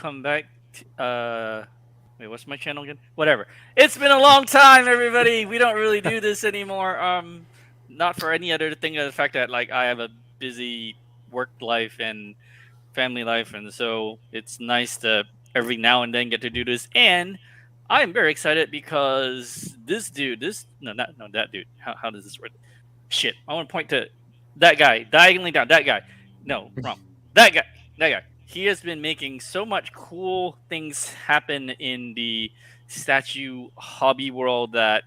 welcome back. Wait, what's my channel again? Whatever. It's been a long time, everybody. We don't really do this anymore. Not for any other thing than the fact that like I have a busy work life and family life, and so it's nice to every now and then get to do this. And I'm very excited because this dude, this no, not no that dude. How does this work? Shit, I want to point to that guy diagonally down. That guy. No, wrong. That guy. That guy. He has been making so much cool things happen in the statue hobby world that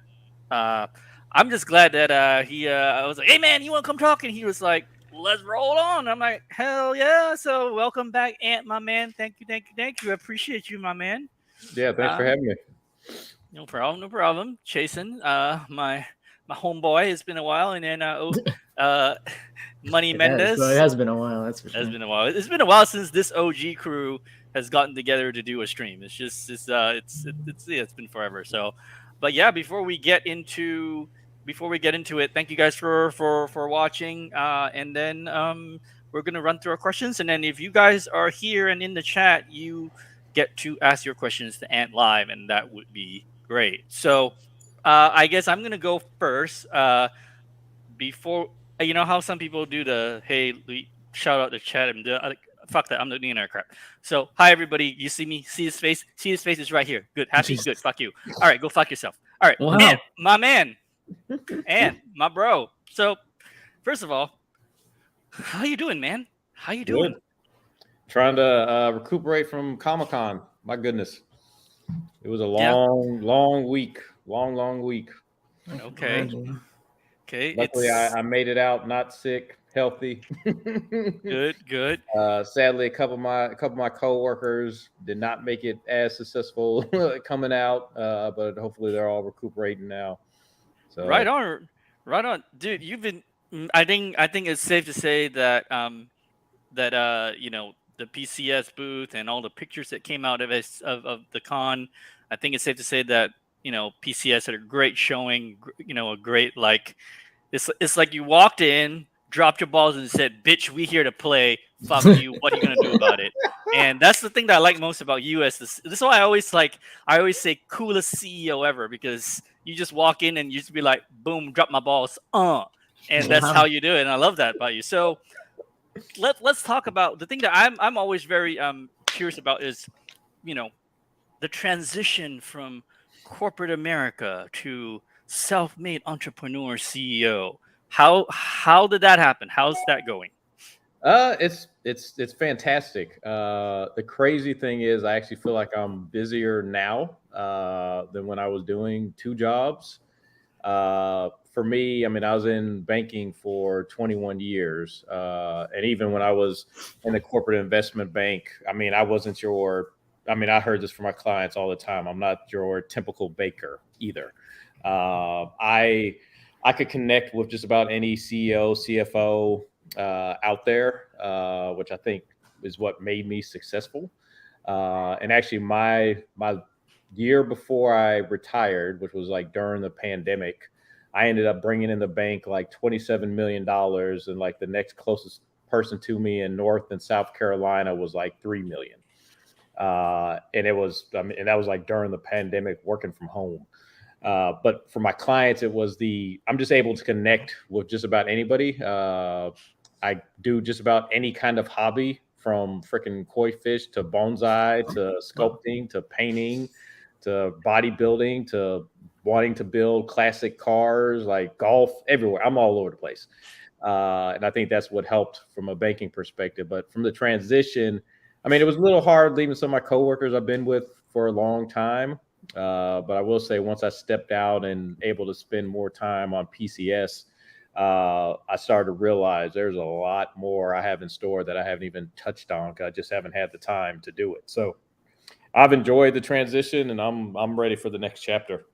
uh, I'm just glad that he. I was like, "Hey man, you want to come talk?" And he was like, "Let's roll on." I'm like, "Hell yeah!" So welcome back, Ant, my man. Thank you, thank you, thank you. I appreciate you, my man. Yeah, thanks for Uh, having me. no problem, no problem. Jason, my homeboy. It's been a while, and then uh, Money It has, well, it Mendez. has been a while, that's for It's sure. been a while. It's been a while since this OG crew has gotten together to do a stream. It's been forever. So, but yeah, before we get into it, thank you guys for watching. And then we're gonna run through our questions, and then if you guys are here and in the chat, you get to ask your questions to Ant live, and that would be great. So, I guess I'm gonna go first. Before you know how some people do the hey shout out the chat and fuck that, I'm not doing that crap. So hi everybody, you see me, see his face is right here. Good, happy, Jesus. good, fuck you. All right, go fuck yourself. All right, Wow. Ant, my man, Ant, my bro. So first of all, how you doing, man? How you doing? Good. Trying to recuperate from Comic-Con. My goodness. It was a Yeah. long week. Long week. I can Okay. imagine. Okay, Luckily, I made it out not sick, healthy. good. Sadly, a couple of my coworkers did not make it as successful coming out, but hopefully they're all recuperating now. So Right on, dude. You've been. I think it's safe to say that you know, the PCS booth and all the pictures that came out of it of the con. I think it's safe to say that you know PCS had a great showing. You know, a great like it's like you walked in, dropped your balls, and said, "Bitch, we here to play. Fuck you. What are you gonna do about it?" And that's the thing that I like most about US. This is why I always say coolest CEO ever, because you just walk in and you just be like, boom, drop my balls, and that's how Wow. you do it. And I love that about you. So let's talk about the thing that I'm always very curious about is, you know, the transition from corporate America to self-made entrepreneur CEO. How did that happen? How's that going? it's fantastic. The crazy thing is, I actually feel like I'm busier now than when I was doing two jobs. For me, I mean, I was in banking for 21 years, and even when I was in the corporate investment bank, I mean, I wasn't your. I mean, I heard this from my clients all the time. I'm not your typical baker either. I could connect with just about any CEO, CFO out there, which I think is what made me successful. And actually, my year before I retired, which was like during the pandemic, I ended up bringing in the bank like $27 million, and like the next closest person to me in North and South Carolina was like 3 million. And it was, I mean, and that was like during the pandemic, working from home. But for my clients, it was I'm just able to connect with just about anybody. I do just about any kind of hobby, from freaking koi fish to bonsai to Wow. sculpting to painting to bodybuilding to wanting to build classic cars, like golf, everywhere. I'm all over the place. And I think that's what helped from a banking perspective. But from the transition, I mean, it was a little hard leaving some of my coworkers I've been with for a long time. But I will say, once I stepped out and able to spend more time on PCS, I started to realize there's a lot more I have in store that I haven't even touched on, because I just haven't had the time to do it. So I've enjoyed the transition, and I'm ready for the next chapter.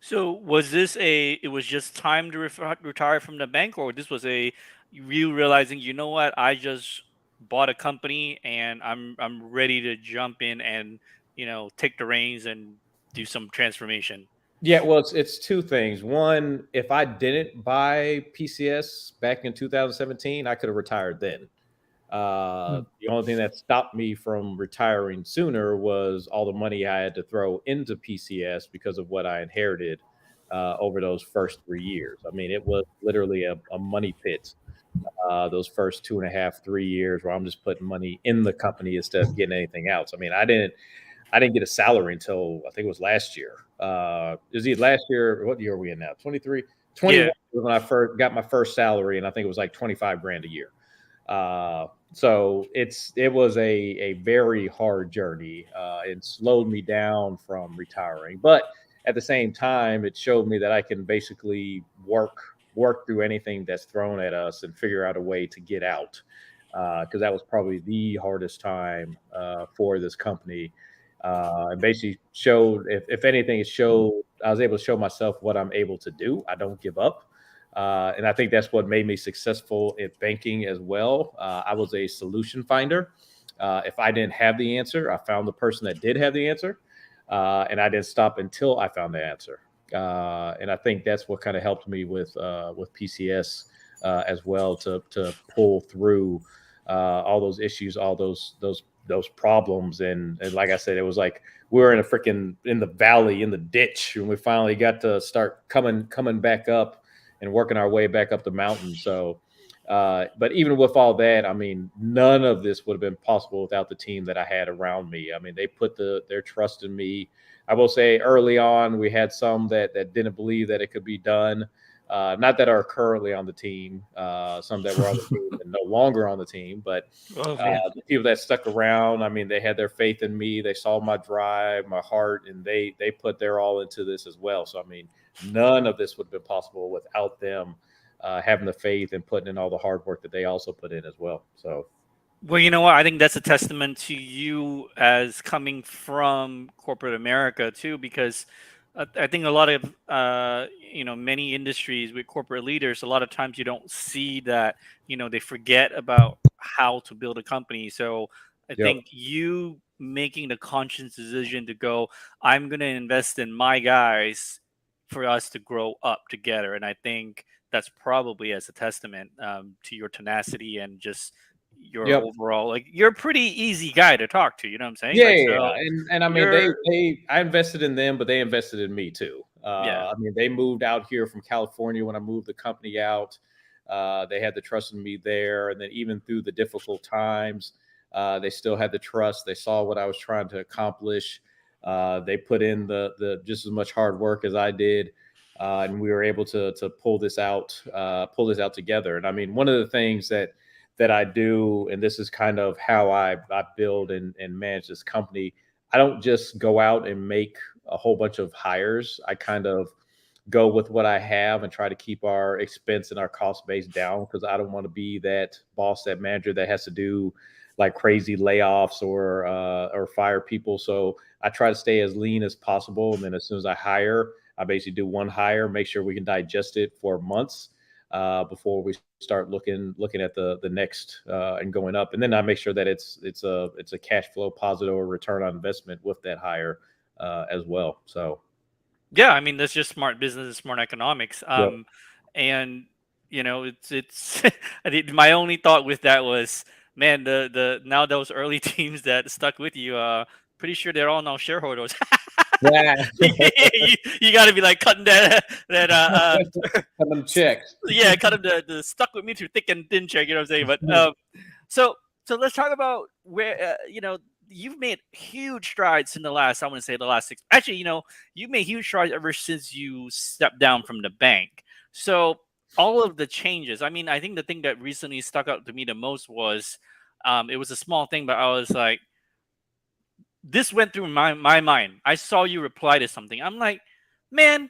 So was this it was just time to retire from the bank, or this was you realizing, you know what, I just bought a company and I'm ready to jump in and, you know, take the reins and do some transformation? Yeah, well, it's two things. One, if I didn't buy PCS back in 2017, I could have retired then. The only thing that stopped me from retiring sooner was all the money I had to throw into PCS because of what I inherited over those first 3 years. I mean, it was literally a money pit those first 2.5, 3 years where I'm just putting money in the company instead of getting anything else. I mean, I didn't get a salary until I think it was last year. Is it last year? What year are we in now? 23, 21 Yeah. was when I first got my first salary, and I think it was like 25 grand a year. So it was a very hard journey. It slowed me down from retiring, but at the same time, it showed me that I can basically work through anything that's thrown at us and figure out a way to get out. Because that was probably the hardest time for this company. It basically showed, if anything, it showed I was able to show myself what I'm able to do. I don't give up. And I think that's what made me successful in banking as well. I was a solution finder. If I didn't have the answer, I found the person that did have the answer, and I didn't stop until I found the answer. And I think that's what kind of helped me with PCS as well to pull through all those issues, all those problems. And like I said, it was like we were in the valley, in the ditch, and we finally got to start coming back up and working our way back up the mountain. So, but even with all that, I mean, none of this would have been possible without the team that I had around me. I mean, they put their trust in me. I will say early on, we had some that didn't believe that it could be done. Not that are currently on the team, some that were on the team and no longer on the team, but Oh man. the people that stuck around, I mean, they had their faith in me. They saw my drive, my heart, and they put their all into this as well. So I mean, none of this would have been possible without them having the faith and putting in all the hard work that they also put in as well. So Well, you know what? I think that's a testament to you as coming from corporate America too, because I think a lot of many industries with corporate leaders, a lot of times you don't see that they forget about how to build a company. So I yep, think you making the conscious decision to go, I'm going to invest in my guys for us to grow up together, and I think that's probably as a testament to your tenacity and just your yep. overall, like, you're a pretty easy guy to talk to, you know what I'm saying? Yeah, Like, yeah, yeah. so And I mean, you're I invested in them, but they invested in me too. yeah. I mean, they moved out here from California when I moved the company out. They had the trust in me there, and then even through the difficult times, they still had the trust. They saw what I was trying to accomplish. They put in the just as much hard work as I did, and we were able to pull this out together. And I mean, one of the things that I do, and this is kind of how I build and manage this company. I don't just go out and make a whole bunch of hires. I kind of go with what I have and try to keep our expense and our cost base down because I don't want to be that boss, that manager that has to do like crazy layoffs or fire people. So I try to stay as lean as possible, and then as soon as I hire, I basically do one hire, make sure we can digest it for months before we start looking at the next and going up. And then I make sure that it's a cash flow positive or return on investment with that hire as well. So Yeah, I mean, that's just smart business and smart economics. yep. And it's I did, my only thought with that was, man, the now those early teams that stuck with you, pretty sure they're all now shareholders. Yeah. You got to be like cutting that Cut them checks. yeah, cut them the stuck with me through thick and thin check. You know what I'm saying? But so so let's talk about where you've made huge strides in the last, I want to say, the last six. Actually, you've made huge strides ever since you stepped down from the bank. So all of the changes. I mean, I think the thing that recently stuck out to me the most was, it was a small thing, but I was like, this went through my mind. I saw you reply to something. I'm like, man,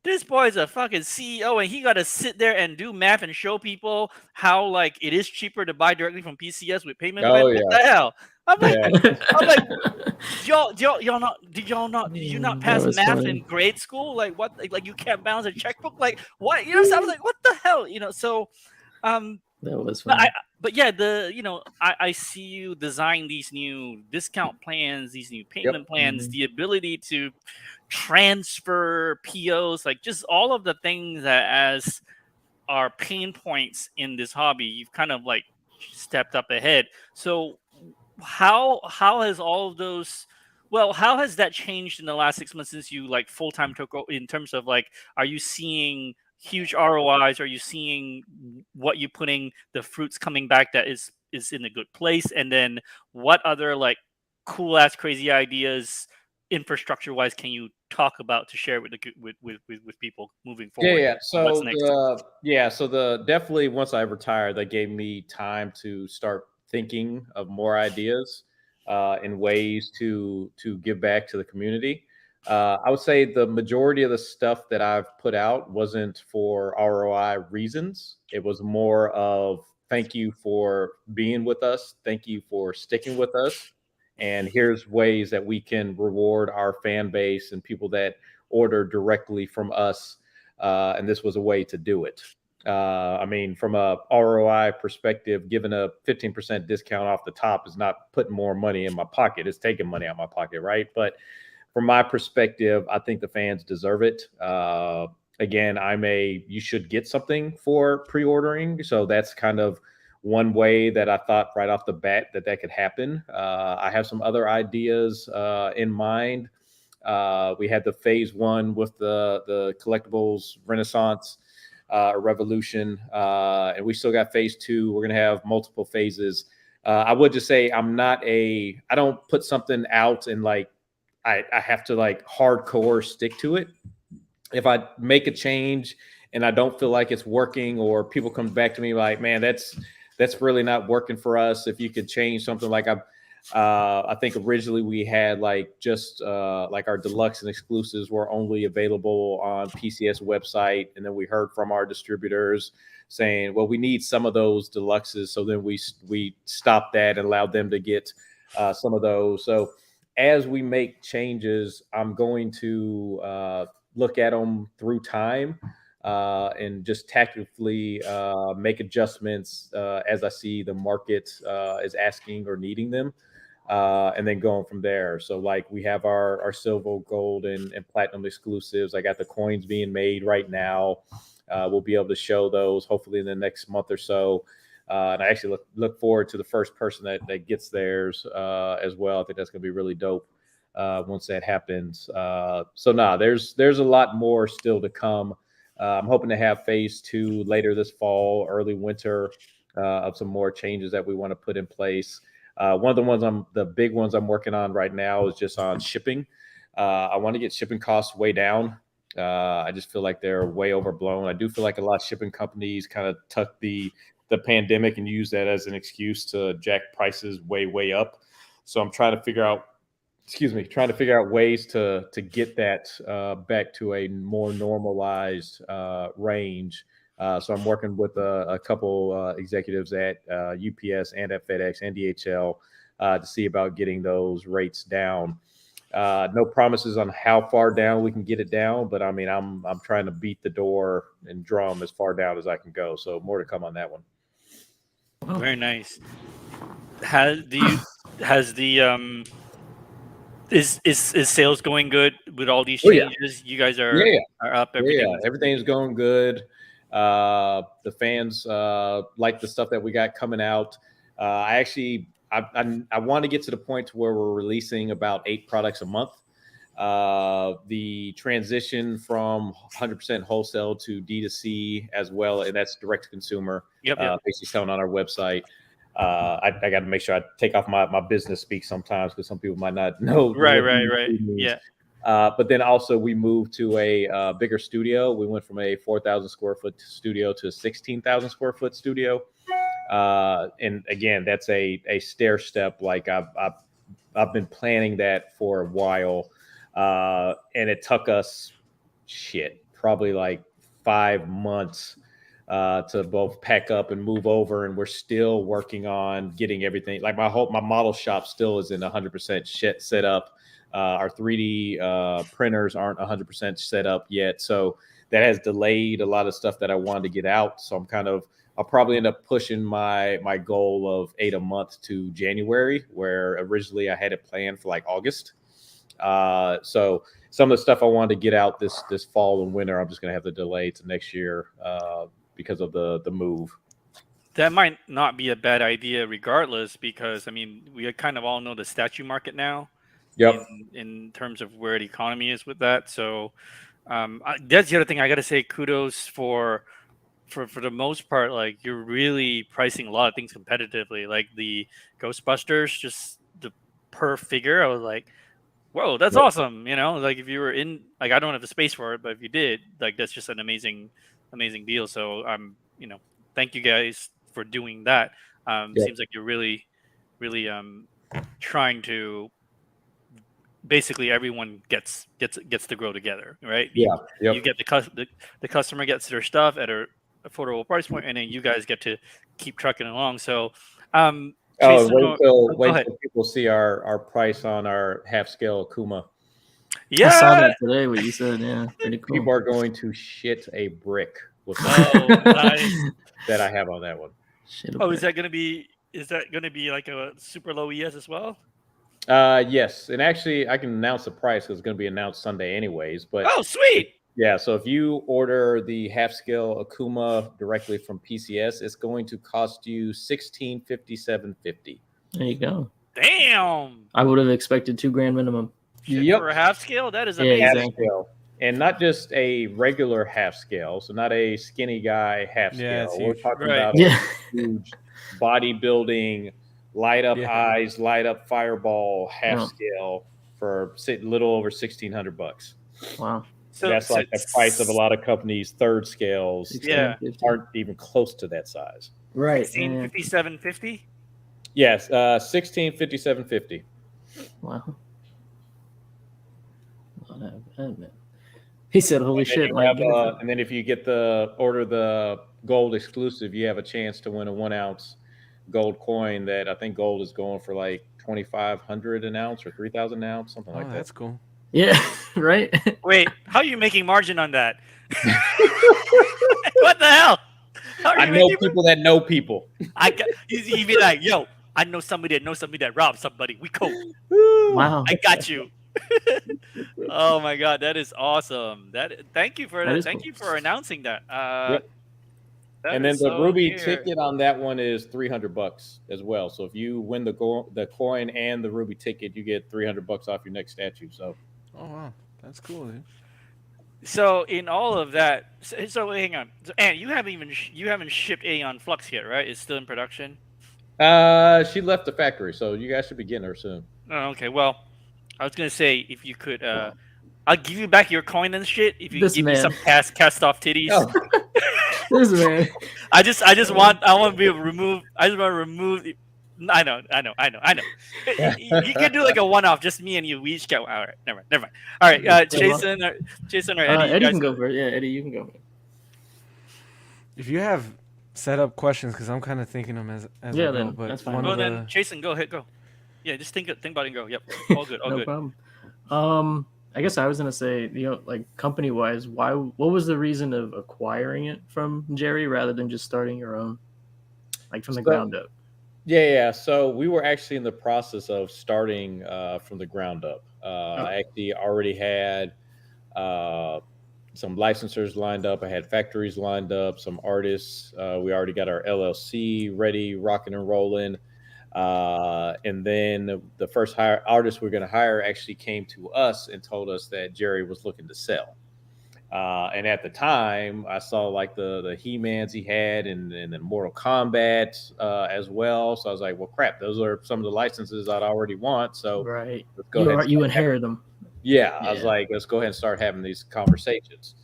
this boy's a fucking CEO, and he got to sit there and do math and show people how, like, it is cheaper to buy directly from PCS with payment plan. Oh What yeah, the hell? I'm like, yeah. I'm like, did y'all not That pass was math funny. in grade school? Like, what? Like you can't balance a checkbook? Like what? You know, so I was like, what the hell? So, um, That was but funny. yeah, I see you design these new discount plans, these new Yep. payment plans, Mhm. the ability to transfer POs, like just all of the things that as are pain points in this hobby, you've kind of like stepped up ahead. So how has all of those, well, how has that changed in the last 6 months since you like full time took in terms of like, are you seeing huge ROIs? Are you seeing what you putting the fruits coming back that is in a good place? And then what other like cool ass crazy ideas infrastructure wise can you talk about to share with the with people moving Yeah, forward yeah. on what's So next? the definitely once I retired, that gave me time to start thinking of more ideas and ways to give back to the community. I would say the majority of the stuff that I've put out wasn't for ROI reasons. It was more of thank you for being with us, thank you for sticking with us, and here's ways that we can reward our fan base and people that order directly from us, and this was a way to do it. I mean, from a ROI perspective, giving a 15% discount off the top is not putting more money in my pocket. It's taking money out of my pocket, right? But from my perspective, I think the fans deserve it. Again, you should get something for pre-ordering. So that's kind of one way that I thought right off the bat that could happen. I have some other ideas in mind. We had the phase one with the collectibles renaissance revolution, and we still got phase two. We're gonna have multiple phases. I would just say I don't put something out and like I have to like hardcore stick to it. If I make a change and I don't feel like it's working, or people come back to me like, man, that's really not working for us. If you could change something, like I think originally we had like just like our deluxe and exclusives were only available on PCS website, and then we heard from our distributors saying, well, we need some of those deluxes. So then we stopped that and allowed them to get some of those. So as we make changes, I'm going to look at them through time and just tactically make adjustments as I see the market is asking or needing them, and then going from there. So like we have our silver, gold, and platinum exclusives. I got the coins being made right now. We'll be able to show those hopefully in the next month or so. And I actually look forward to the first person that gets theirs as well. I think that's going to be really dope once that happens. There's a lot more still to come. I'm hoping to have phase two later this fall, early winter, of some more changes that we want to put in place. One of the big ones I'm working on right now is just on shipping. I want to get shipping costs way down. I just feel like they're way overblown. I do feel like a lot of shipping companies kind of tuck the pandemic and use that as an excuse to jack prices way up. So I'm trying to figure out ways to get that back to a more normalized range. So I'm working with a couple executives at UPS and at FedEx and DHL to see about getting those rates down. No promises on how far down we can get it down, but I mean, I'm trying to beat the door and drum as far down as I can go. So more to come on that one. Very nice. Has the is sales going good with all these Oh yeah, changes? You guys yeah, yeah. are up. Yeah, Everything's everything's going good. The fans like the stuff that we got coming out. I want to get to the point to where we're releasing about 8 products a month. The transition from 100% wholesale to D2C as well, and that's direct to consumer, Yep. basically selling on our website. I got to make sure I take off my business speak sometimes because some people might not know Right. what D2C means. Yeah. But then also we moved to a bigger studio. We went from a 4,000 square foot studio to a 16,000 square foot studio. And again, that's a stair step. Like I've been planning that for a while. And it took us probably like 5 months to both pack up and move over, and we're still working on getting everything. Like my model shop still isn't 100% set up. Our 3D printers aren't 100% set up yet, so that has delayed a lot of stuff that I wanted to get out. So I'll probably end up pushing my goal of 8 a month to January, where originally I had it planned for like August. So some of the stuff I wanted to get out this fall and winter, I'm just going to have to delay to next year because of the move. That might not be a bad idea, regardless, because I mean, we kind of all know the statue market now, in Yep. in terms of where the economy is with that. So that's the other thing I got to say. Kudos for the most part. Like you're really pricing a lot of things competitively. Like the Ghostbusters, just the per figure. I was like, whoa, that's Yep. awesome. Like if you were in, like, I don't have the space for it, but if you did, like, that's just an amazing deal. So thank you guys for doing that. Yep. Seems like you're really trying to, basically everyone gets to grow together, right? you, Yeah. you Yep. get the customer gets their stuff at a affordable price point, and then you guys get to keep trucking along. So Oh, and Jason, oh, go wait ahead. till people see our price on our half scale Akuma. I saw Yeah. that today. What you said, yeah, pretty cool. People are going to shit a brick with the Oh, nice. that I have on that one. Shit, Oh, is that gonna be like a super low ES as well? Yes, and actually, I can announce the price because it's going to be announced Sunday anyways. But Oh, sweet. yeah, so if you order the half scale Akuma directly from PCS, it's going to cost you $1657.50. There you go. Damn. I would have expected $2,000 minimum. Shit, Yep, for a half scale, that is Yeah, amazing. half exactly. scale, and not just a regular half scale. So not a skinny guy half Yeah, scale. it's We're huge. talking Right. about Yeah. a huge bodybuilding, light up Yeah. eyes, light up fireball half Wow. scale for a little over $1,600. Wow. So That's like the price of a lot of companies' third scales Yeah. 1650. aren't even close to that size. Right. 1657.50. Yes, 1657.50. Wow. Not bad, man. He said, "Holy And then shit!" you Like, have, give me some. and then if you order the gold exclusive, you have a chance to win a 1 ounce gold coin. That I think gold is going for like 2,500 an ounce or 3,000 an ounce, something Oh, like that. that's cool. Yeah. Right. Wait, how are you making margin on that? What the hell? How are I you know making? people that know people. He'd be like, yo, I know somebody that robbed somebody. We cool. Wow. I got you. Oh my god, that is awesome. Thank you for That that. is Thank cool. you for announcing that. Yep. That And is then the so ruby here. ticket on that one is $300 as well. So if you win the coin and the ruby ticket, you get $300 off your next statue. So Oh wow, that's cool, dude. So in all of that, so hang on, and you haven't shipped Aeon Flux yet, right? It's still in production. she left the factory, so you guys should be getting her soon. Oh, okay. Well, I was gonna say, if you could, I'll give you back your coin and shit if you This give me man. some cast off titties. Oh, This man. I want to be able to remove. I just want to remove. I know. You can do like a one-off, just me and you. We each get. All right, never mind. All right, Jason or Eddie. You Eddie guys can go first. Yeah, Eddie, you can go first. If you have set up questions, because I'm kind of thinking them as Yeah, I go, then but that's fine. one Well, of then the Jason, go ahead, go. Yeah, just think about it and go. Yep, all good, all No good. problem. I guess I was gonna say, like company wise, what was the reason of acquiring it from Jerry rather than just starting your own, like from the ground up? yeah. So we were actually in the process of starting from the ground up. I actually already had some licensors lined up. I had factories lined up, some artists. We already got our LLC ready, rocking and rolling. And then the first artist we're going to hire actually came to us and told us that Jerry was looking to sell. And at the time, I saw like the He-Mans he had, and then Mortal Kombat as well. So I was like, well, crap, those are some of the licenses I'd already want. So Right. let's go ahead. You inherit them. Yeah, I was like, let's go ahead and start having these conversations.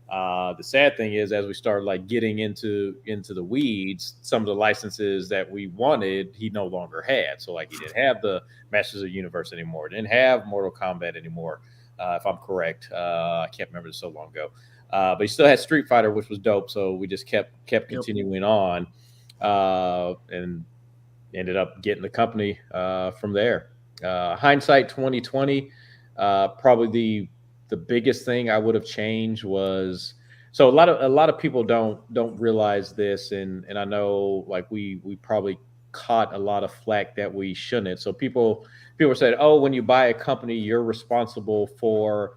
The sad thing is, as we started like getting into the weeds, some of the licenses that we wanted, he no longer had. So like, he didn't have the Masters of the Universe anymore, didn't have Mortal Kombat anymore, if I'm correct. I can't remember, it's so long ago. But he still had Street Fighter, which was dope. So we just kept continuing on, and ended up getting the company from there. Hindsight 2020, probably the biggest thing I would have changed was, so a lot of people don't realize this, and I know like we probably caught a lot of flack that we shouldn't. So people said, oh, when you buy a company, you're responsible for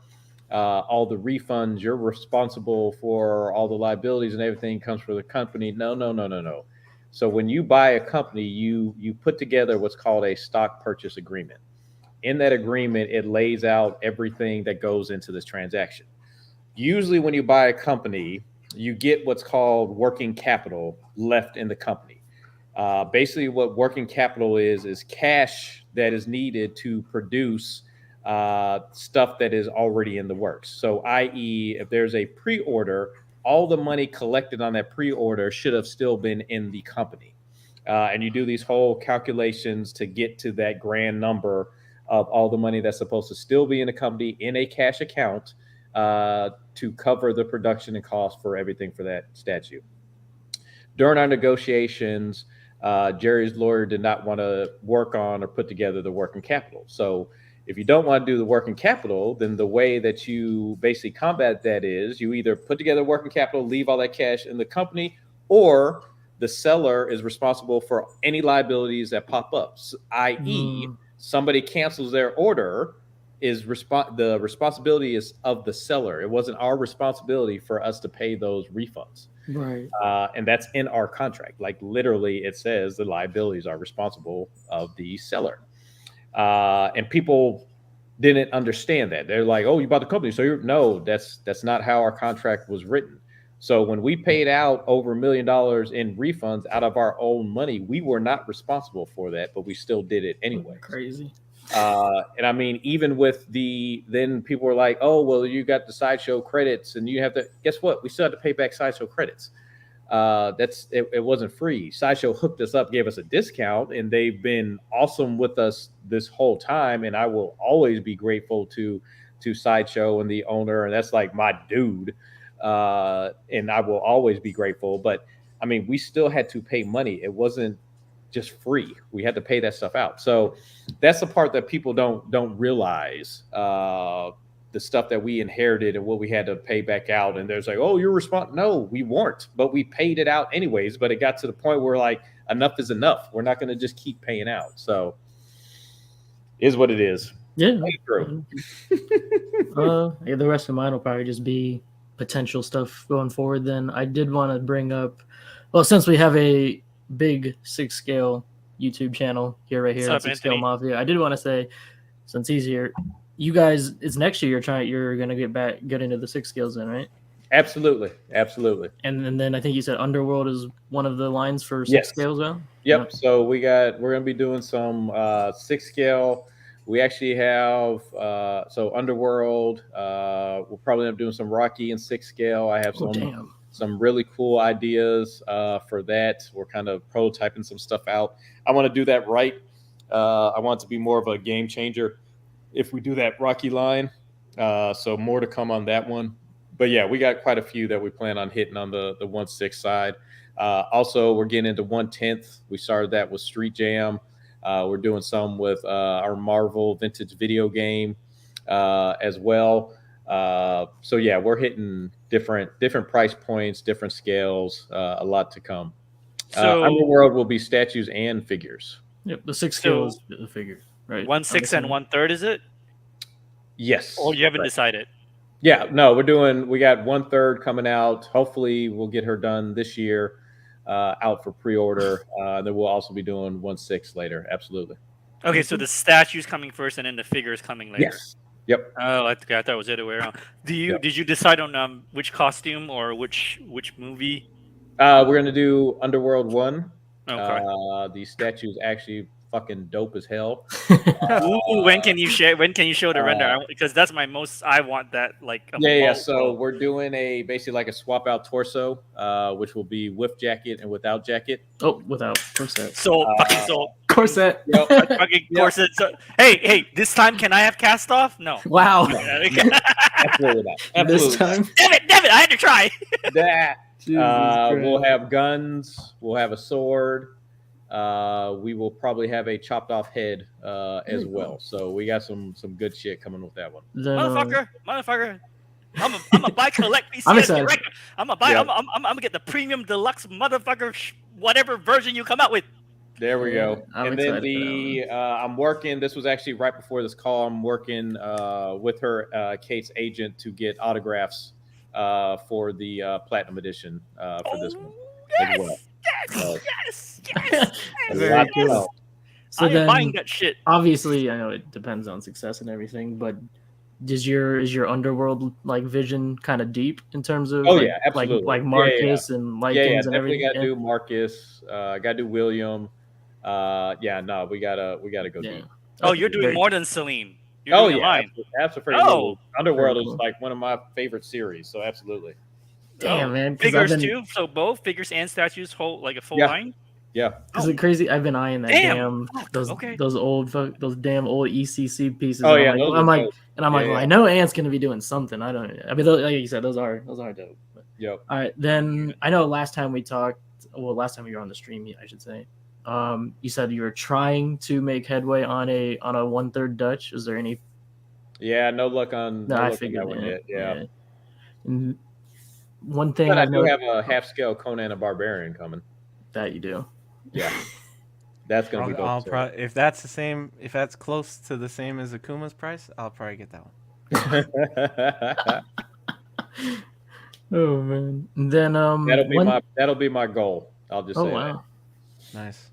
all the refunds, you're responsible for all the liabilities, and everything comes for the company. No. So when you buy a company, you put together what's called a stock purchase agreement. In that agreement, it lays out everything that goes into this transaction. Usually when you buy a company, you get what's called working capital left in the company. Basically, what working capital is cash that is needed to produce stuff that is already in the works. So, i.e., if there's a pre-order, all the money collected on that pre-order should have still been in the company. And you do these whole calculations to get to that grand number of all the money that's supposed to still be in the company in a cash account to cover the production and cost for everything for that statue. During our negotiations, Jerry's lawyer did not want to work on or put together the working capital. So if you don't want to do the working capital, then the way that you basically combat that is you either put together working capital, leave all that cash in the company, or the seller is responsible for any liabilities that pop up, i.e., somebody cancels their order. The responsibility is of the seller. It wasn't our responsibility for us to pay those refunds. Right. And that's in our contract. Like literally, it says the liabilities are responsible of the seller. And people didn't understand that. They're like, "Oh, you bought the company, so no, that's not how our contract was written." So when we paid out over $1 million in refunds out of our own money, we were not responsible for that, but we still did it anyway. Crazy. And I mean, even with then people were like, "Oh, well, you got the Sideshow credits, and you have to." Guess what? We still have to pay back Sideshow credits. It wasn't free. Sideshow hooked us up, gave us a discount, and they've been awesome with us this whole time. And I will always be grateful to Sideshow and the owner, and that's like my dude. And I will always be grateful. But I mean, we still had to pay money. It wasn't just free. We had to pay that stuff out. So that's the part that people don't realize. The stuff that we inherited and what we had to pay back out. And there's like, "Oh, you're responsible." No, we weren't, but we paid it out anyways. But it got to the point where like enough is enough. We're not going to just keep paying out. So is what it is. Yeah. True. Yeah, the rest of mine will probably just be potential stuff going forward. Then I did want to bring up, well, since we have a big 6-scale YouTube channel here, right here, 6-scale Mafia, I did want to say, since he's here, you guys, it's next year you're gonna get into the 6 scales then, right? Absolutely. And then I think you said Underworld is one of the lines for 6 scales now. Yep. Yeah. So we're gonna be doing some 6 scale. We actually have so Underworld. We'll probably end up doing some Rocky and 6 scale. I have some really cool ideas for that. We're kind of prototyping some stuff out. I want to do that right. I want it to be more of a game changer if we do that Rocky line. So more to come on that one. But yeah, we got quite a few that we plan on hitting on the 1/6 side. Also, we're getting into 1/10. We started that with Street Jam. We're doing some with our Marvel vintage video game as well. So yeah, we're hitting different price points, different scales, a lot to come. So Underworld will be statues and figures. Yep, the 6 scale is the figure, right? 1/6 and 1/3, is it? Yes. Or you haven't decided? Yeah, no, we got 1/3 coming out. Hopefully we'll get her done this year, out for pre-order. Then we'll also be doing 1/6 later. Absolutely. Okay, so the statue's coming first and then the figure's coming later. Yes. Yep. Oh, I thought it was the other way around. Did you decide on which costume or which movie? We're gonna do Underworld 1. Okay. The statue's actually fucking dope as hell. Ooh, when can you show the render? Because that's my most. I want that Yeah. So we're doing basically like a swap out torso, which will be with jacket and without jacket. Oh, without corset. So corset. Fucking corset. So, hey, this time can I have cast off? No. Wow. Absolutely not. Absolutely. This time. Damn it! I had to try. That. We'll have guns. We'll have a sword. We will probably have a chopped off head as well. So we got some good shit coming with that one. Motherfucker. I'm a buy collect PCS direct. I'm gonna get the premium deluxe motherfucker whatever version you come out with. There we go. I'm then I'm working. This was actually right before this call. I'm working with her, Kate's agent, to get autographs for the platinum edition for this one as well. Yes, yes, Very Lots cool. of- So I am then, buying that shit. obviously, I know it depends on success and everything, but is your underworld like vision kind of deep in terms of Oh like, yeah, absolutely. like Yeah, Marcus and yeah, Lycans and definitely everything? got to Yeah. do Marcus. Got to do William. Yeah, no, we gotta go Yeah. deep. Oh, Okay, you're doing very more cool. than Celine. You're Oh doing a yeah, line. absolutely. Oh, Underworld Very is cool. like one of my favorite series. So absolutely. Damn, oh, man, because I've figures been too. So both figures and statues, whole like a full Yeah. line. Yeah. because Oh. it's crazy. I've been eyeing that Damn. damn Fuck, okay. those damn old ECC pieces. Oh and yeah, I'm those like, are I'm like, dope. and I'm like, Yeah, well, yeah. I know Ant's gonna be doing something. I don't. I mean, like you said, those are dope. But, Yep. all right, then I know last time we talked. Well, last time you were on the stream, I should say. You said you were trying to make headway on a 1/3 Dutch. Is there any? Yeah, no luck on No, I that figured. one yet. Yeah. And one thing But I I've do noticed have a half scale Conan the Barbarian coming. that you do. Yeah. That's gonna be dope. I'll too. probably if that's the same, if that's close to the same as Akuma's price, I'll probably get that one. Oh man. And then that'll be my goal. I'll just Oh say wow. Nice.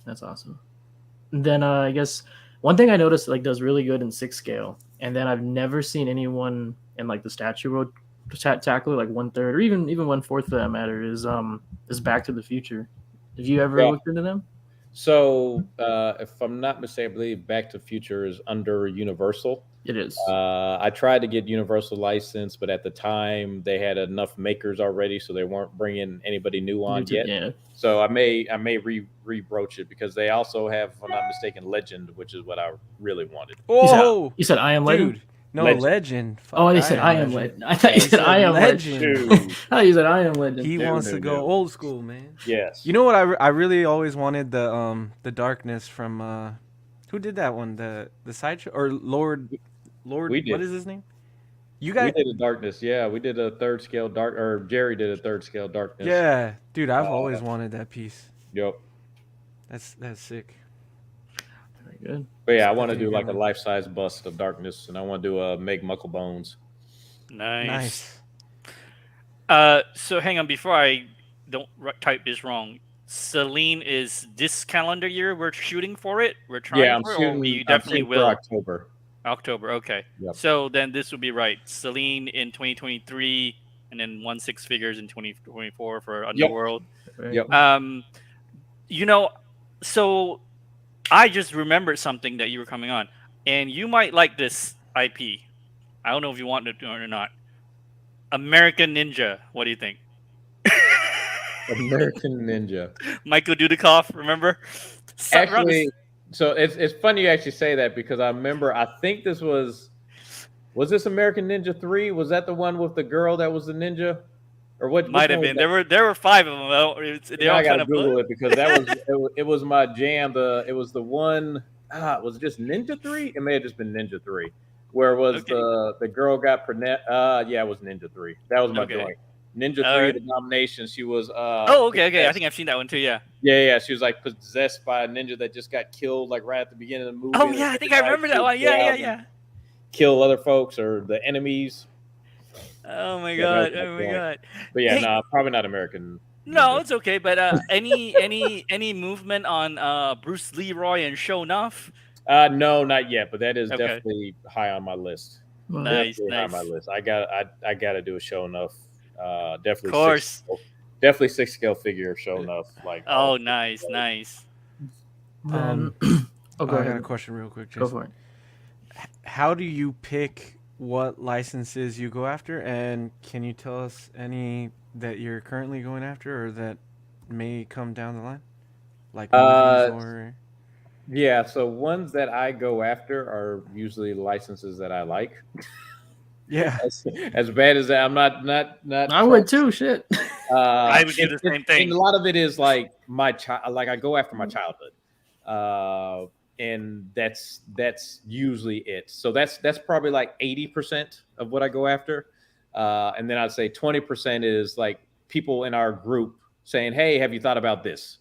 That's awesome. And then I guess one thing I noticed like does really good in 6 scale, and then I've never seen anyone in like the statue world tackle it like 1/3 or even 1/4 for that matter is Back to the Future. Have you ever Yeah. looked into them? So, if I'm not mistaken, I believe Back to the Future is under Universal. It is. I tried to get Universal license, but at the time they had enough makers already, so they weren't bringing anybody new on yet. Yeah. So I may rebroach it because they also have, if I'm not mistaken, Legend, which is what I really wanted. Oh, You said I Am Legend? dude. No, Legend. Legend. Fuck, Oh, they said I Am Legend. I thought you He said said I Am Legend. Legend. Dude. I thought you said I Am Legend. He No, wants no, to go no. old school, man. Yes. You know what? I really always wanted the darkness from who did that one? The sideshow or Lord? We did. What is his name? You we guys? did a darkness. Yeah, we did a 3rd scale dark, or Jerry did a 3rd scale darkness. Yeah, dude. I've always wanted that piece. Yep. That's sick. Very good. But yeah, I That's want to pretty do like good a one. life-size bust of darkness, and I want to do a Meg Mucklebones. Nice. Nice. So hang on before I don't type this wrong. Celine is this calendar year we're shooting for it. We're trying Yeah, I'm for it, or shooting. we I'm definitely shooting for will. October. October. Okay. Yep. So then this would be right. Celine in 2023, and then 1/6 figures in 2024 for Underworld. Very Yep. cool. You know, so I just remembered something that you were coming on, and you might like this IP. I don't know if you want to do it or not. American Ninja. What do you think? American Ninja. Michael Dudikoff, remember? Actually, so it's funny you actually say that because I remember. I think this was this American Ninja 3? Was that the one with the girl that was the ninja, or what? Might which have one been. was There were 5 of them. They Now all I gotta kind of Google it because that was it was my jam. It was the one. Was it just Ninja 3? It may have just been Ninja 3. Where was Okay. the girl got yeah, it was Ninja 3. That was my Okay. joint. Ninja All 3, right. the nomination. She was Oh, okay. I possessed. think I've seen that one too. Yeah. Yeah. She was like possessed by a ninja that just got killed like right at the beginning of the movie. Oh and yeah, I then think I remember that one. Yeah. Kill other folks or the enemies. Oh my Yeah, god. that was my Oh my joint. god. But yeah, Hey. no, probably not American. No, Ninja. it's okay. But any movement on Bruce Leroy and Sho'nuff? No, not yet. But that is Okay. definitely high on my list. Nice, Definitely high on nice. my list. I got to do a show enough. Definitely. Of course. Definitely 6 scale figure show enough. Like. Oh, nice, nice. Then, I go got a ahead. question real quick, Go Jason. for it. How do you pick what licenses you go after, and can you tell us any that you're currently going after or that may come down the line, like movies or? Yeah, so ones that I go after are usually licenses that I like. Yeah. As bad as that, I'm not. I would too. Shit. I would do the same thing. And a lot of it is like my child. Like I go after my childhood, and that's usually it. So that's probably like 80% of what I go after, and then I'd say 20% is like people in our group saying, "Hey, have you thought about this?"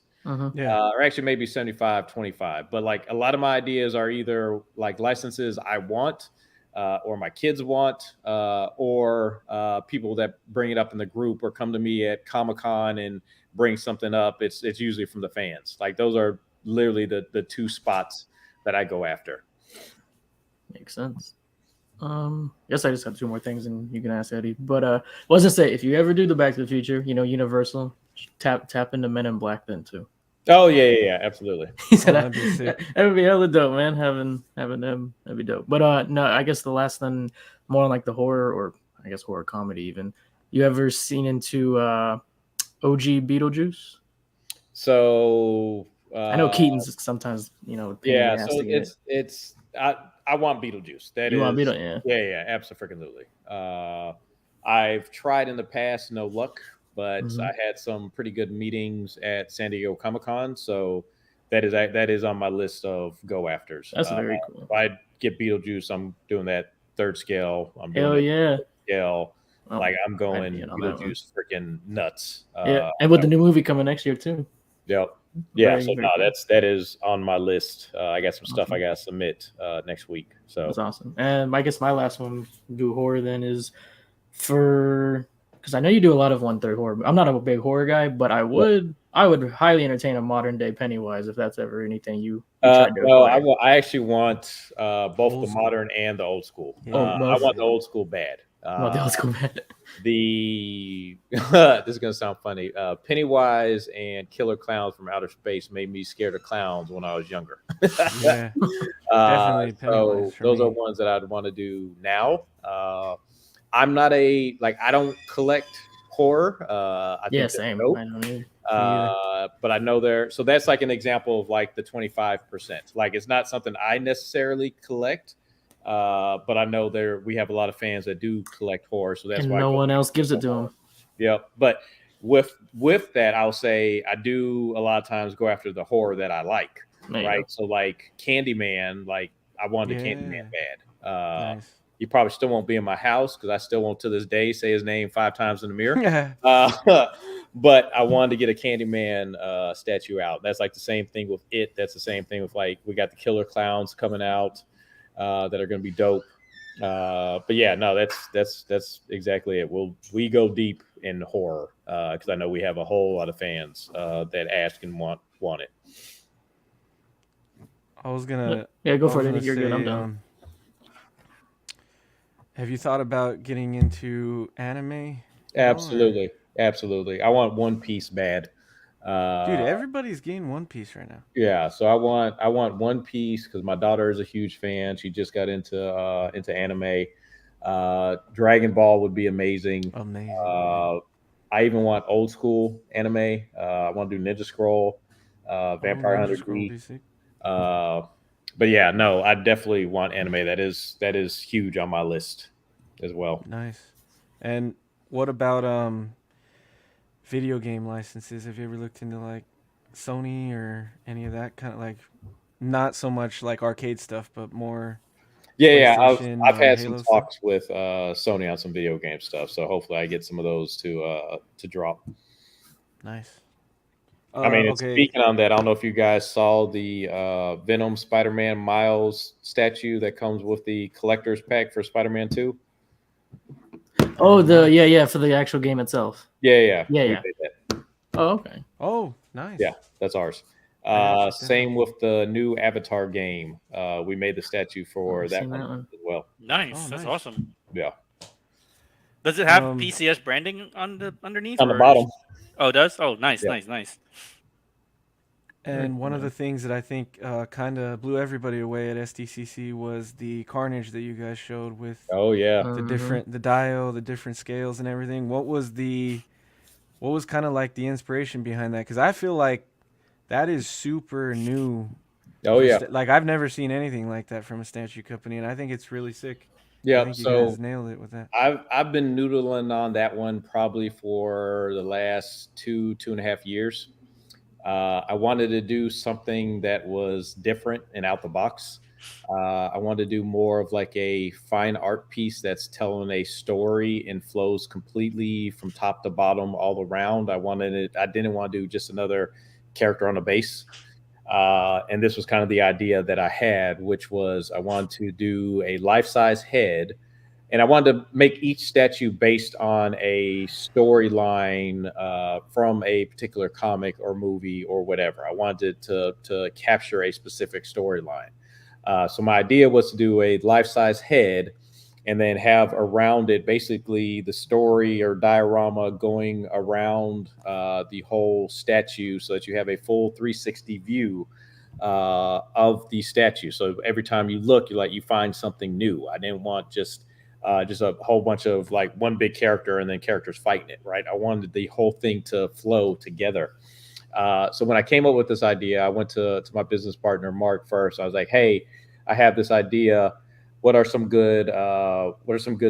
Yeah. Or actually maybe 75-25. But like a lot of my ideas are either like licenses I want, or my kids want, or people that bring it up in the group or come to me at Comic-Con and bring something up, it's usually from the fans. Like those are literally the two spots that I go after. Makes sense. Yes, I just have 2 more things, and you can ask Eddie. But was to say, if you ever do the Back to the Future, Universal, tap into Men in Black then too. Oh yeah, absolutely. He said, that'd be sick. that would be hella dope, man. Having them, that'd be dope. But no, I guess the last one, more on like the horror, or I guess horror comedy even. You ever seen into OG Beetlejuice? So I know Keaton's sometimes, pain in yeah, the ass so to get it. it's I want Beetlejuice. That You is want Beetle? Yeah. yeah, absolutely. I've tried in the past, no luck, but Mhm. I had some pretty good meetings at San Diego Comic-Con, so that is on my list of go afters. That's very cool. If I get Beetlejuice, I'm doing that 3rd scale. I'm Hell doing yeah. that scale. Oh, Like I'm I'd going be in on that one. Beetlejuice freaking nuts. Yeah, and with the new movie coming next year too. Yep. Yeah, Very, so very no, cool. that is on my list. I got some stuff I Awesome. got to submit next week. So That's awesome. And I guess my last one, do horror then, is because I know you do a lot of 1/3 horror. I'm not a big horror guy, but I would highly entertain a modern day Pennywise if that's ever anything you tried to no, acquire. I actually want both Old the school. modern and the old school. Yeah. Oh, I both. want the old school bad. Well, the old school bad. This is gonna sound funny. Pennywise and Killer Clowns from Outer Space made me scared of clowns when I was younger. Yeah, definitely So Pennywise for those are me. ones that I'd want to do now. I'm not I don't collect horror. I Yeah, think they're same. dope. I don't either. But I know so that's like an example of like the 25%. Like it's not something I necessarily collect. But I know we have a lot of fans that do collect horror, so that's And why no one else gives it to him. Yep. But with that, I'll say I do a lot of times go after the horror that I like. There you Right. go. So like Candyman, like I wanted Yeah. Candyman bad. Nice. He probably still won't be in my house because I still won't to this day say his name 5 times in the mirror. But I wanted to get a Candyman statue out. That's like the same thing with it. That's the same thing with like we got the Killer Clowns coming out that are going to be dope. But yeah, no, that's exactly it. We go deep in horror because I know we have a whole lot of fans that ask and want it. I was gonna. Yeah, go I for was it. gonna You're good. I'm say, done. Have you thought about getting into anime? at all, or- Absolutely. I want One Piece bad. Dude, everybody's getting One Piece right now. Yeah, so I want One Piece because my daughter is a huge fan. She just got into anime. Dragon Ball would be amazing. Amazing. I even want old school anime. I want to do Ninja Scroll, Vampire Ninja Hunter Scroll would D. be sick. But yeah, no, I definitely want anime. That is huge on my list as well. Nice. And what about video game licenses? Have you ever looked into like Sony or any of that kind of like not so much like arcade stuff, but more Yeah, PlayStation I've or had some Halo stuff? talks with Sony on some video game stuff, so hopefully I get some of those to drop. Nice. I mean, and okay. speaking on that, I don't know if you guys saw the Venom Spider-Man Miles statue that comes with the collector's pack for Spider-Man 2. Oh, for the actual game itself. Yeah. Yeah, We yeah. did that. Oh, okay. Oh, nice. Yeah, that's ours. gotta check that Same with the new Avatar game. We made the statue for I've that seen one, that one. as well. Nice. Oh, That's nice. awesome. Yeah, Does it have Um, PCS branding on the underneath? on the or- bottom. Oh, it does? Oh, nice, Yeah. nice. And one of cool. the things that I think kind of blew everybody away at SDCC was the carnage that you guys showed with Oh yeah. the dial, the different scales, and everything. What was kind of like the inspiration behind that? Because I feel like that is super new. Oh yeah. Like I've never seen anything like that from a statue company, and I think it's really sick. I Yeah. think you So guys nailed it with that. I've been noodling on that one probably for the last 2.5 years. I wanted to do something that was different and out the box. I wanted to do more of like a fine art piece that's telling a story and flows completely from top to bottom all around. I didn't want to do just another character on a base. And this was kind of the idea that I had, which was I wanted to do a life-size head and I wanted to make each statue based on a storyline from a particular comic or movie or whatever. I wanted to capture a specific storyline. So my idea was to do a life-size head and then have around it basically the story or diorama going around the whole statue so that you have a full 360 view of the statue. So every time you look, you find something new. I didn't want just a whole bunch of like one big character and then characters fighting it, right? I wanted the whole thing to flow together. So when I came up with this idea, I went to my business partner Mark first. I was like, "Hey, I have this idea. What are some good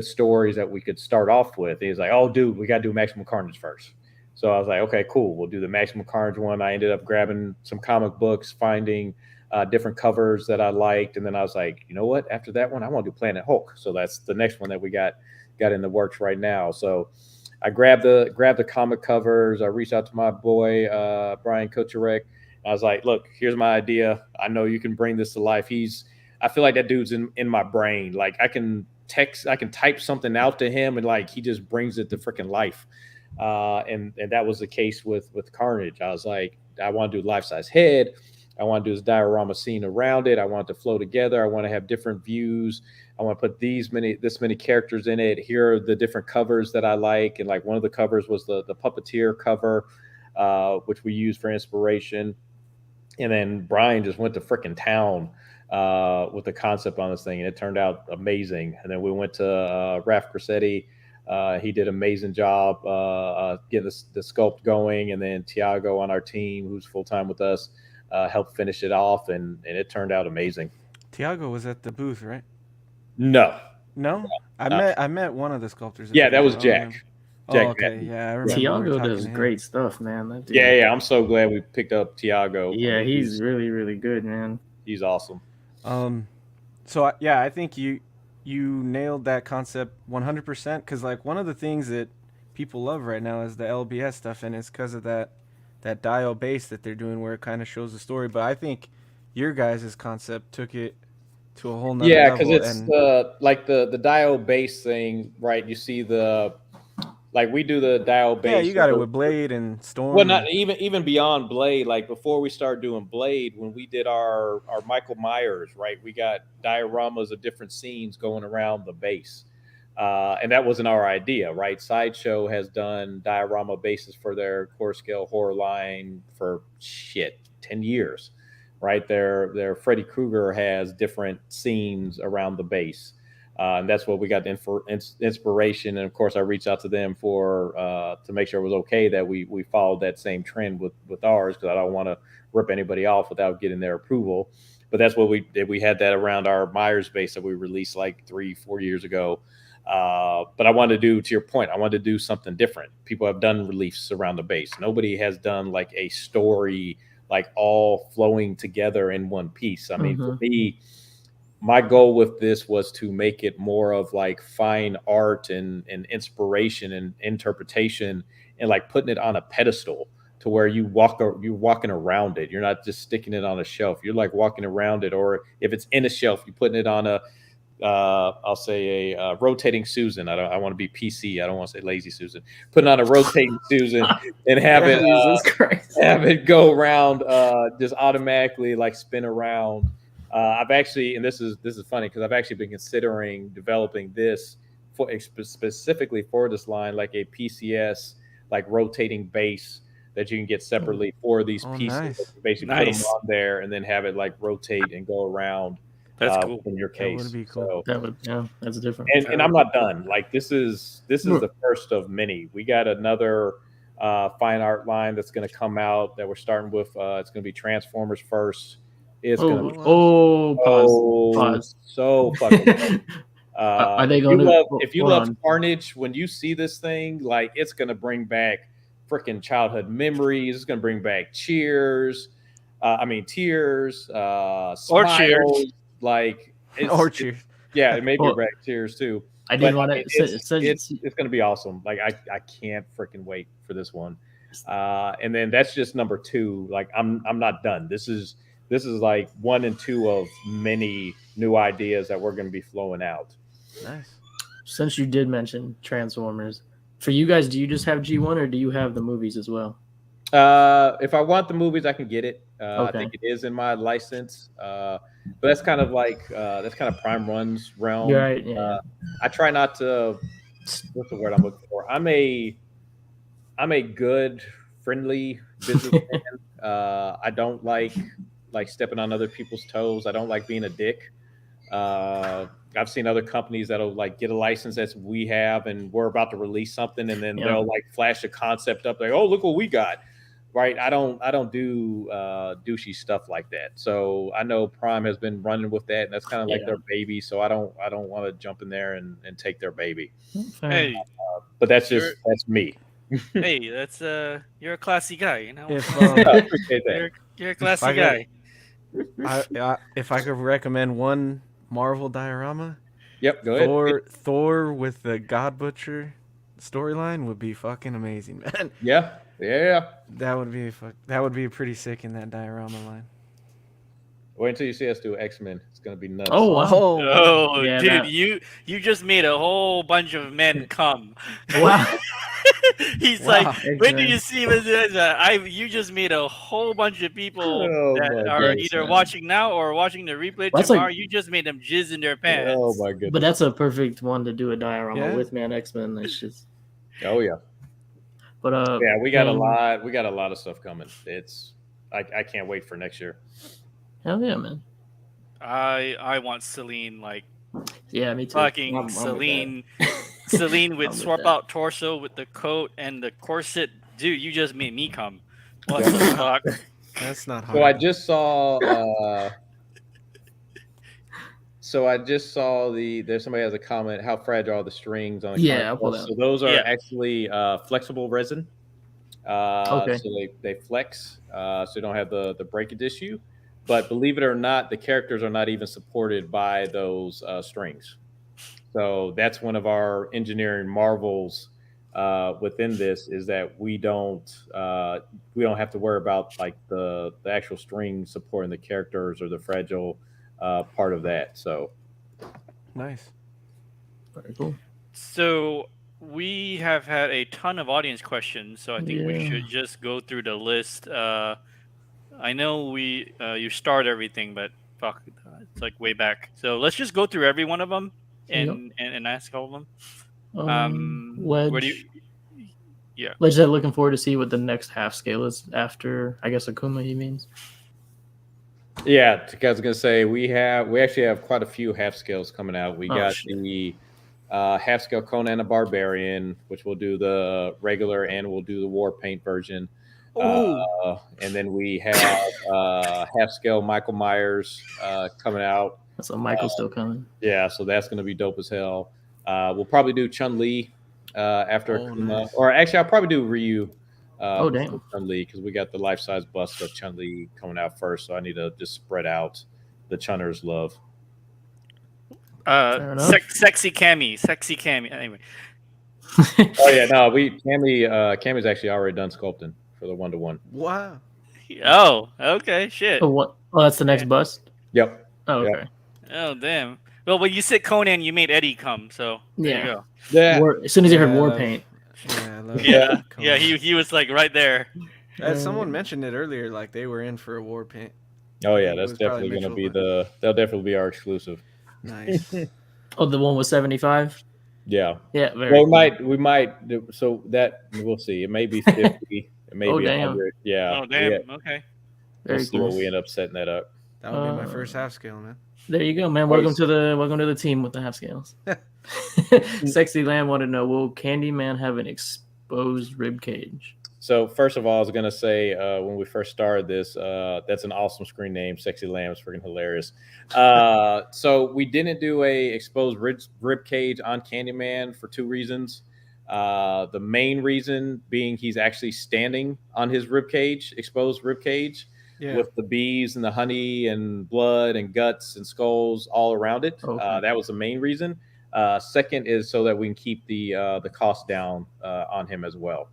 stories that we could start off with?" And he's like, "Oh, dude, we got to do Maximum Carnage first." So I was like, "Okay, cool. We'll do the Maximum Carnage one." I ended up grabbing some comic books, finding different covers that I liked, and then I was like, "You know what? After that one, I want to do Planet Hulk." So that's the next one that we got in the works right now. So I grabbed the comic covers. I reached out to my boy Brian Kucherek. I was like, "Look, here's my idea. I know you can bring this to life." I feel like that dude's in my brain. Like I can type something out to him, and like he just brings it to freaking life. And that was the case with Carnage. I was like, I want to do life size head. I want to do this diorama scene around it. I want it to flow together. I want to have different views. I want to put this many characters in it. Here are the different covers that I like. And like one of the covers was the Puppeteer cover, which we used for inspiration. And then Brian just went to freaking town with the concept on this thing, and it turned out amazing. And then we went to Raf Cressetti. He did an amazing job getting the sculpt going. And then Tiago on our team, who's full time with us, helped finish it off, and it turned out amazing. Tiago was at the booth, right? No. I met one of the sculptors. Yeah, that was Jack. Jack. Oh, okay. Yeah, I remember. Tiago does great stuff, man. That dude. Yeah. I'm so glad we picked up Tiago. Yeah, he's really, really good, man. He's awesome. So yeah, I think you nailed that concept 100%. Because like one of the things that people love right now is the LBS stuff, and it's because of that dial base that they're doing, where it kind of shows the story. But I think your guys' concept took it to a whole nother level. Yeah, because it's like the dial base thing, right? You see we do the dial base. Yeah, you got it with Blade and Storm. Well, not even beyond Blade. Like before we started doing Blade, when we did our Michael Myers, right? We got dioramas of different scenes going around the base. And that wasn't our idea, right? Sideshow has done diorama bases for their core scale horror line for 10 years, right? Their Freddy Krueger has different scenes around the base. And that's what we got the inspiration. And of course, I reached out to them to make sure it was okay that we followed that same trend with ours, because I don't want to rip anybody off without getting their approval. But that's what we did. We had that around our Myers base that we released like 3-4 years ago. But I wanted to do, to your point, I wanted to do something different. People have done reliefs around the base. Nobody has done like a story, like all flowing together in one piece. I mean, for me, my goal with this was to make it more of like fine art and inspiration and interpretation, and like putting it on a pedestal to where you're walking around it. You're not just sticking it on a shelf. You're like walking around it, or if it's in a shelf, you're putting it on a I'll say a rotating Susan. I want to be PC. I don't want to say lazy Susan. Putting on a rotating Susan and have it go around, just automatically like spin around. I've actually, and this is funny because I've actually been considering developing this specifically for this line, like a PCS, like rotating base that you can get separately for these pieces. Nice. Basically put them on there and then have it like rotate and go around. That's cool. In your case, that would be cool. So, that's different. And I'm not done. Like this is the first of many. We got another fine art line that's going to come out that we're starting with. It's going to be Transformers first. It's going to be pause. So fucking. Are they going to? If you love Carnage, when you see this thing, like it's going to bring back freaking childhood memories. It's going to bring back tears. Tears. Smiles, or cheers. Like or cheers. Yeah, it may be back tears too. I did want to. It's going to be awesome. Like I can't freaking wait for this one. And then that's just number 2. Like I'm not done. This is like 1 and 2 of many new ideas that we're going to be flowing out. Nice. since you did mention Transformers, for you guys, do you just have G1 or do you have the movies as well? If I want the movies, I can get it. I think it is in my license, but that's kind of like that's kind of Prime Run's realm. You're right. Yeah. I try not to. What's the word I'm looking for? I'm a good, friendly businessman. I don't like stepping on other people's toes. I don't like being a dick. I've seen other companies that'll like get a license as we have, and we're about to release something, and then they'll like flash a concept up like, "Oh, look what we got!" Right? I don't do douchey stuff like that. So I know Prime has been running with that, and that's kind of like their baby. So I don't want to jump in there and take their baby. Hey, but that's me. Hey, that's you're a classy guy, you know. I appreciate that. You're a classy guy. If I could recommend one Marvel diorama, yep, go ahead. Thor with the God Butcher storyline would be fucking amazing, man. Yeah. That would be pretty sick in that diorama line. Wait until you see us do X-Men. It's gonna be nuts. Oh, wow. Oh, yeah, dude, you just made a whole bunch of men come. Wow. He's like, when do you see you just made a whole bunch of people that are either watching now or watching the replay tomorrow. You just made them jizz in their pants. Oh my goodness! But that's a perfect one to do a diorama with, man. X-Men. That's just. Oh yeah. But yeah, we got a lot. We got a lot of stuff coming. I can't wait for next year. Hell yeah, man. I want Celine Yeah, me too. Fucking Celine. Celine with swap out torso with the coat and the corset. Dude, you just made me come. What the fuck? That's not hard. So I just saw. There's somebody has a comment. How fragile are the strings on the I'll pull that. So those are actually flexible resin. So they flex, so you don't have the breakage issue. But believe it or not, the characters are not even supported by those strings. So that's one of our engineering marvels within this is that we don't have to worry about like the actual string supporting the characters or the fragile part of that. So nice, very cool. So we have had a ton of audience questions, so I think we should just go through the list. I know you start everything, but fuck, it's like way back. So let's just go through every one of them and ask all of them. Wedge. Where do you? Wedge said looking forward to see what the next half scale is after, I guess, Akuma. He means. Yeah, I was gonna say we actually have quite a few half scales coming out. We got the half scale Conan the Barbarian, which we'll do the regular and we'll do the war paint version. And then we have half scale Michael Myers coming out. So Michael's still coming. Yeah, so that's going to be dope as hell. We'll probably do Chun-Li after Akuma. Nice. Or actually, I'll probably do Ryu. Damn. Chun-Li, because we got the life-size bust of Chun-Li coming out first, so I need to just spread out the Chunners' love. Sexy Cammy. Anyway. Oh yeah, no, Cammy's actually already done sculpting for the 1-to-1. Wow. Oh, okay, shit. Oh, what? Oh, that's the next bust. Yep. Oh, okay. Yep. Oh, damn. Well, when you said Conan, you made Eddie come, so there you go. Yeah. As soon as you heard war paint. Yeah, he was like right there. Someone mentioned it earlier, like they were in for a war paint. Oh yeah, that's definitely going to be they'll definitely be our exclusive. Nice. Oh, the one with 75. Yeah. Yeah. Well, we might. So that we'll see. It may be 50. It may be 100. Yeah. Oh damn. Okay. We'll see what we end up setting that up. That would be my first half scale, man. There you go, man. Welcome to the team with the half scales. Sexy Lamb wanted to know: will Candyman have an exposed rib cage? So first of all, I was gonna say when we first started this, that's an awesome screen name. Sexy Lamb is freaking hilarious. So we didn't do a exposed rib cage on Candyman for two reasons. The main reason being he's actually standing on his rib cage, exposed rib cage. Yeah. With the bees and the honey and blood and guts and skulls all around it. Okay. That was the main reason. Second is so that we can keep the cost down on him as well.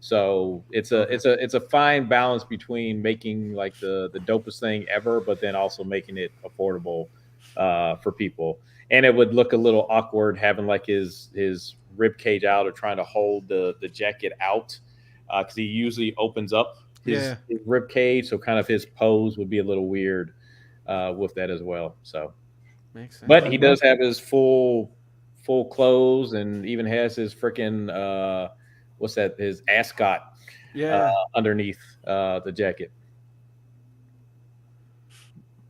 So it's a fine balance between making like the dopest thing ever, but then also making it affordable for people, and it would look a little awkward having like his rib cage out or trying to hold the jacket out because he usually opens up his rib cage, so kind of his pose would be a little weird with that as well. So, Makes sense. but he does have his full clothes and even has his freaking what's that? His ascot underneath the jacket.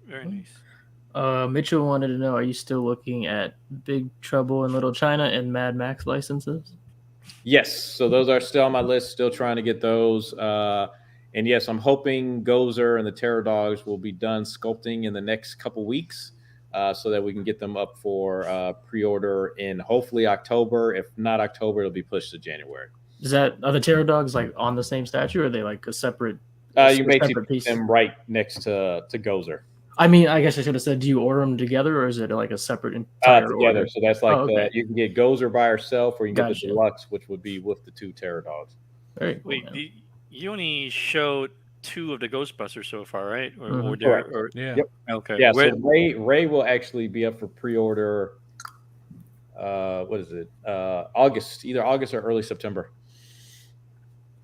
Very nice. Mitchell wanted to know: are you still looking at Big Trouble in Little China and Mad Max licenses? Yes, so those are still on my list. Still trying to get those. And yes, I'm hoping Gozer and the Terror Dogs will be done sculpting in the next couple weeks, so that we can get them up for pre-order in hopefully October. If not October, it'll be pushed to January. Are the Terror Dogs like on the same statue, or are they like a separate? You may see them right next to Gozer. I mean, I guess I should have said, do you order them together, or is it like a separate entire together? Order? So that's like you can get Gozer by herself, or you can get the deluxe, which would be with the 2 Terror Dogs. Very cool. Wait, you only showed 2 of the Ghostbusters so far, right? Yep. Okay. Yeah. So Ray will actually be up for pre-order. What is it? August, either August or early September.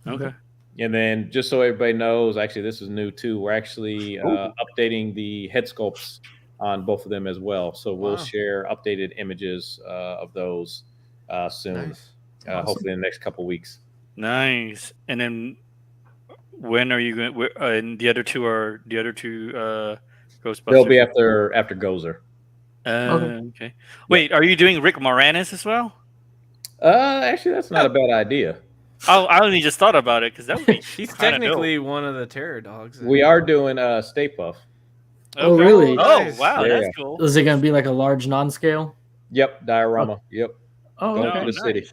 Okay. And then, just so everybody knows, actually, this is new too. We're actually updating the head sculpts on both of them as well. So we'll share updated images of those soon. Nice. Hopefully in the next couple weeks. Nice. And then, when are you going? And the other two Ghostbusters. They'll be after Gozer. Okay. Wait, are you doing Rick Moranis as well? Actually, that's not a bad idea. I only just thought about it because that would be. He's technically one of the Terror Dogs. We are doing Stay Puff. Oh, really? Oh, wow, that's cool. Is it going to be like a large non-scale? Yep, diorama. Yep. Oh, Going to the city.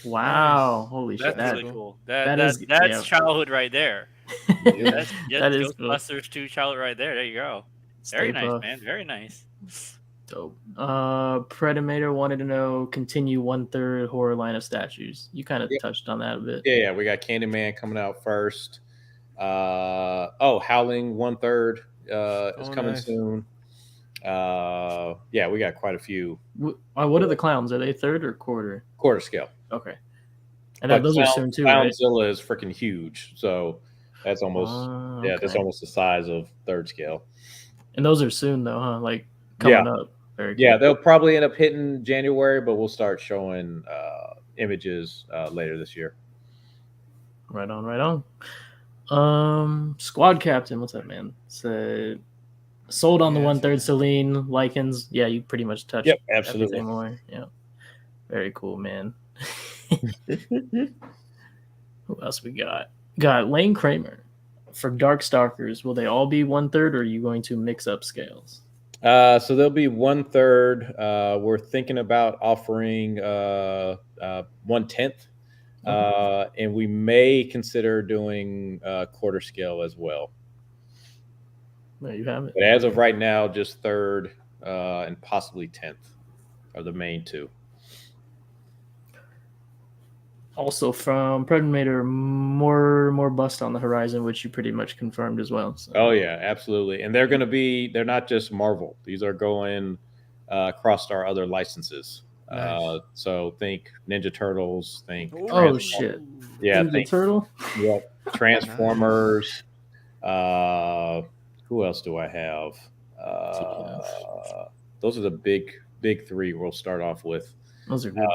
Wow! Holy shit! That's really cool. That's childhood right there. That's Ghostbusters 2 childhood right there. There you go. Very nice, man. Very nice. Dope. Predator wanted to know: continue 1/3 horror line of statues. You kind of touched on that a bit. Yeah. We got Candyman coming out first. Howling 1/3 is coming soon. We got quite a few. What are the clowns? Are they third or quarter? Quarter scale. Okay. And those are soon too. Clownzilla is freaking huge, so that's almost that's almost the size of third scale. And those are soon though, huh? Like coming up. Very cool. They'll probably end up hitting January, but we'll start showing images later this year. Right on. Squad Captain, what's up, man? Said sold on the 1/3 Celine Lycans. Yeah, you pretty much touched. Yep, absolutely. Everything more. Yeah, very cool, man. Who else we got? Got Lane Kramer for Darkstalkers. Will they all be 1/3, or are you going to mix up scales? So they'll be 1/3. We're thinking about offering 1/10. And we may consider doing quarter scale as well. There you have it. But as of right now, just 1/3 and possibly 1/10 are the main 2. Also from Predator, more bust on the horizon, which you pretty much confirmed as well. So. Oh yeah, absolutely. And they're not just Marvel. These are going across our other licenses. Nice. So think Ninja Turtles. Think shit. Yeah, Ninja Turtle. Yep. Transformers. Who else do I have? Those are the big 3 we'll start off with. Those are good.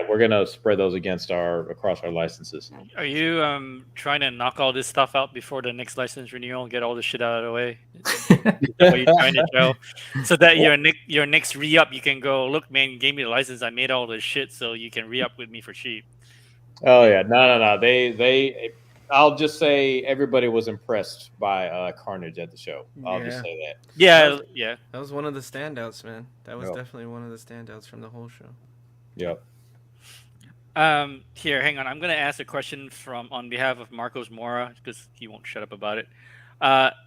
We're gonna spread those across our licenses. Are you trying to knock all this stuff out before the next license renewal and get all this shit out of the way? What you're trying to show, so that your next re-up, you can go, look, man, you gave me the license, I made all this shit, so you can re-up with me for cheap. Oh yeah, no. They I'll just say everybody was impressed by Carnage at the show. I'll just say that. Yeah. That was one of the standouts, man. That was definitely one of the standouts from the whole show. Yep. Here, hang on. I'm going to ask a question on behalf of Marcos Mora because he won't shut up about it.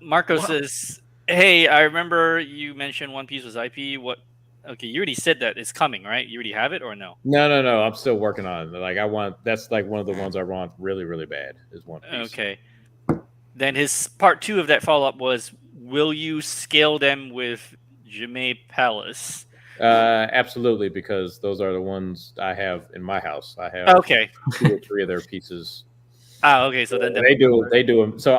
Marcos says, "Hey, I remember you mentioned One Piece was IP. What? Okay, you already said that it's coming, right? You already have it or no?" No. I'm still working on it. That's like one of the ones I want really, really bad is One Piece. Okay. Then his part 2 of that follow up was, will you scale them with Jimmy Palace. Absolutely, because those are the ones I have in my house. I have Okay. 2 or 3 of their pieces. Okay. So then They do them. So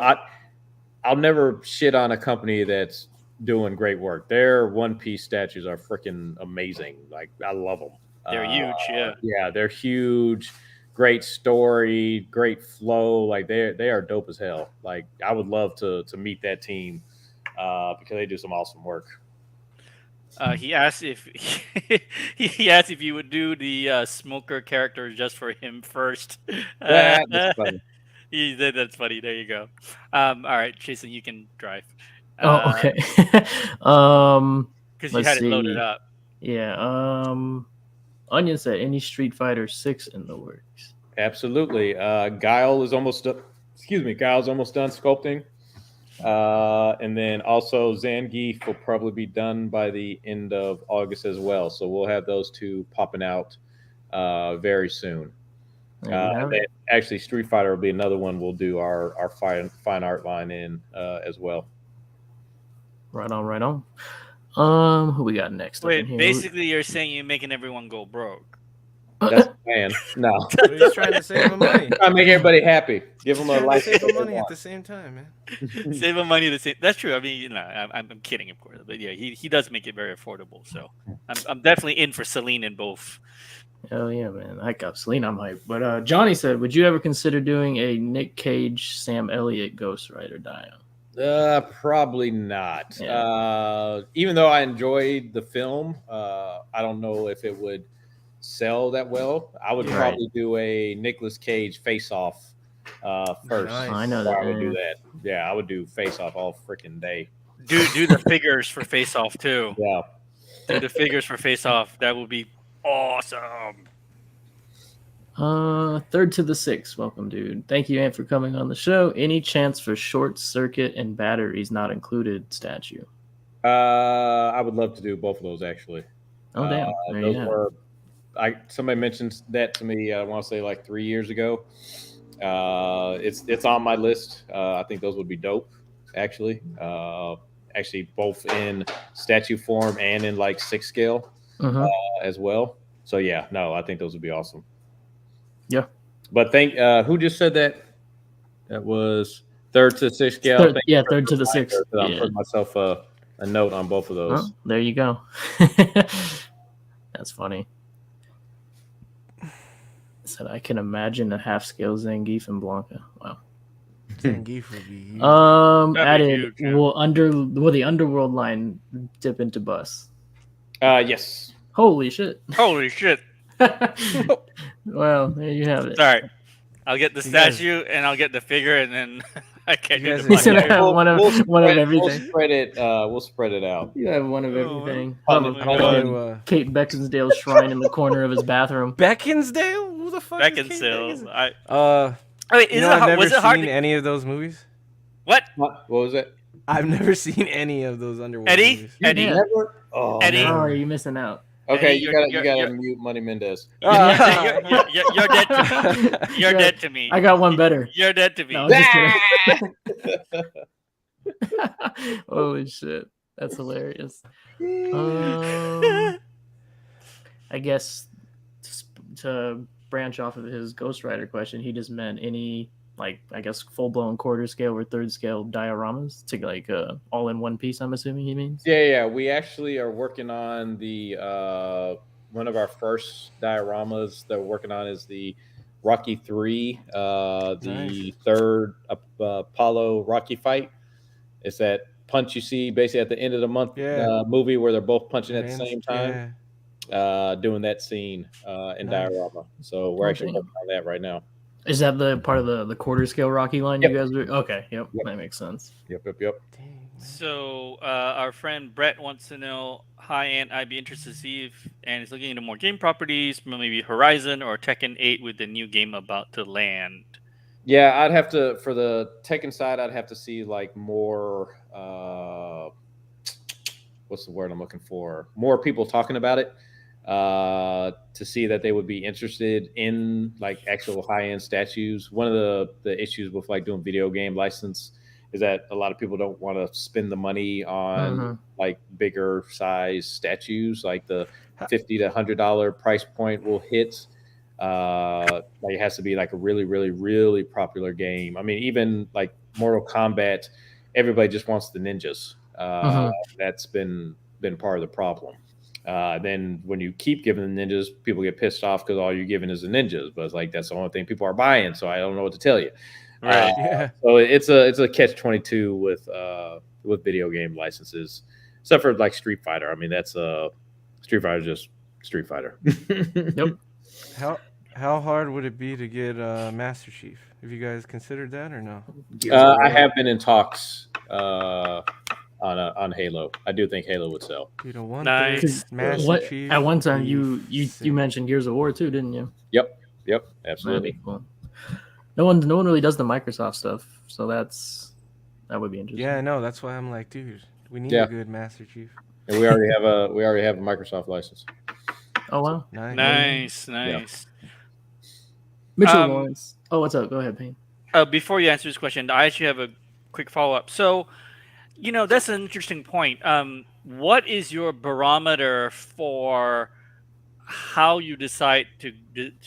I'll never shit on a company that's doing great work. Their One Piece statues are freaking amazing. Like I love them. they're huge. Yeah. Yeah, they're huge. Great story, great flow. Like they are dope as hell. Like I would love to meet that team because they do some awesome work. He asked if he asked if you would do the smoker character just for him first. That's funny. He said that's funny. There you go. All right, Jason, you can drive. Oh, okay. Because you Let's had it loaded see. up. Yeah. Onion said any Street Fighter 6 in the works. Absolutely. Guile is almost done. Excuse me, Guile's almost done sculpting. And then also Zangief will probably be done by the end of August as well. So we'll have those 2 popping out very soon. And then actually Street Fighter will be another one we'll do our fine art line in as well. Right on, right on. Who we got next? Wait, up in here? basically you're saying you're making everyone go broke. That's the plan. No. We're just trying to save them money. I make everybody happy. Give them a Trying to life. save them money at the same time, man. Save him money to save. That's true. I mean, I'm kidding, of course, but yeah, he does make it very affordable. So I'm definitely in for Celine in both. Hell yeah, man. I got Celine, I'm hyped. But Johnny said, would you ever consider doing a Nick Cage, Sam Elliott Ghost Rider die-on? Probably not. Yeah. Even though I enjoyed the film, I don't know if it would sell that well. I would probably do a Nicolas Cage face-off first. Nice. I know before that. I would do that. Yeah, I would do face-off all freaking day. Do the figures for Face Off too. Yeah. Do the figures for Face Off. That would be awesome. Third to the sixth. Welcome, dude. Thank you, Ant, for coming on the show. Any chance for short circuit and batteries not included statue? I would love to do both of those actually. Oh damn. There you Those go. were somebody mentioned that to me, I want to say like 3 years ago. It's on my list. I think those would be dope, actually. Actually, both in statue form and in like 6 scale as well. So yeah, no, I think those would be awesome. Yeah. But who just said that? That was third to 6 scale. Third to the sixth. I'm putting myself a note on both of those. Oh, there you go. That's funny. Said I can imagine a half scale Zangief and Blanca. Wow. Zangief would be huge. Added huge, yeah. will the underworld line dip into bus? Yes. Holy shit. Holy shit! Well, there you have it. All right, I'll get the You guys- statue and I'll get the figure, and then I can't You do guys the are- He's gonna body. have one of everything. We'll spread it. We'll spread it out. You have one of Oh, everything. well. Have a Oh, fucking Kate Beckinsale shrine in the corner of his bathroom. Beckinsdale? Who the fuck is Kate Beckinsale. Beckinsale? Wait, I've never was it hard? seen any of those movies. What? What was it? I've never seen any of those underworld Eddie? movies. Eddie? Yeah. Never. Oh, Eddie? Oh, no. are you missing out? Okay, Eddie, you you're- gotta you're- mute Money Mendez. You're dead to me. You're dead to me. I got one better. You're dead to me. No, I'm just kidding. Holy shit. That's hilarious. I guess to branch off of his Ghost Rider question, he just meant any, like, I guess full blown quarter scale or third scale dioramas to like all in one piece. I'm assuming he means. Yeah. We actually are working on the one of our first dioramas that we're working on is the Rocky 3, the Nice. third Apollo Rocky fight. It's that punch you see basically at the end of the month movie where they're both punching at the same time. Doing that scene in Nice. diorama. So we're actually damn. working on that right now. Is that the part of the quarter scale Rocky line Yep. you guys are? Okay, yep, that makes sense. Yep. Dang, man. So our friend Brett wants to know, hi, Ant, I'd be interested to see if Ant is looking into more game properties, maybe Horizon or Tekken 8 with the new game about to land. Yeah, I'd have to, for the Tekken side, I'd have to see like more, what's the word I'm looking for? More people talking about it to see that they would be interested in like actual high-end statues. One of the issues with like doing video game license is that a lot of people don't want to spend the money on like bigger size statues, like the $50 to $100 price point will hit. Like it has to be like a really, really, really popular game. I mean, even like Mortal Kombat, everybody just wants the ninjas. That's been part of the problem. Then when you keep giving the ninjas, people get pissed off because all you're giving is the ninjas. But it's like that's the only thing people are buying, so I don't know what to tell you. Right. Yeah. So it's a catch-22 with video game licenses, except for like Street Fighter. I mean, that's Street Fighter is just Street Fighter. Yep. How hard would it be to get Master Chief? Have you guys considered that or no? I have been in talks on Halo. I do think Halo would sell. You know, one Nice. third Master What Chief. at one time would you be sick. you mentioned Gears of War too, didn't you? Yep, That'd absolutely. be cool. No one really does the Microsoft stuff, so that would be interesting. Yeah, I know. That's why I'm like, dude, we need Yeah. a good Master Chief. And we already have a Microsoft license. Oh wow. Nice. Mitchell Um, Lawrence. Oh, what's up? Go ahead, Payne. Before you answer this question, I actually have a quick follow up. So, that's an interesting point. What is your barometer for how you decide to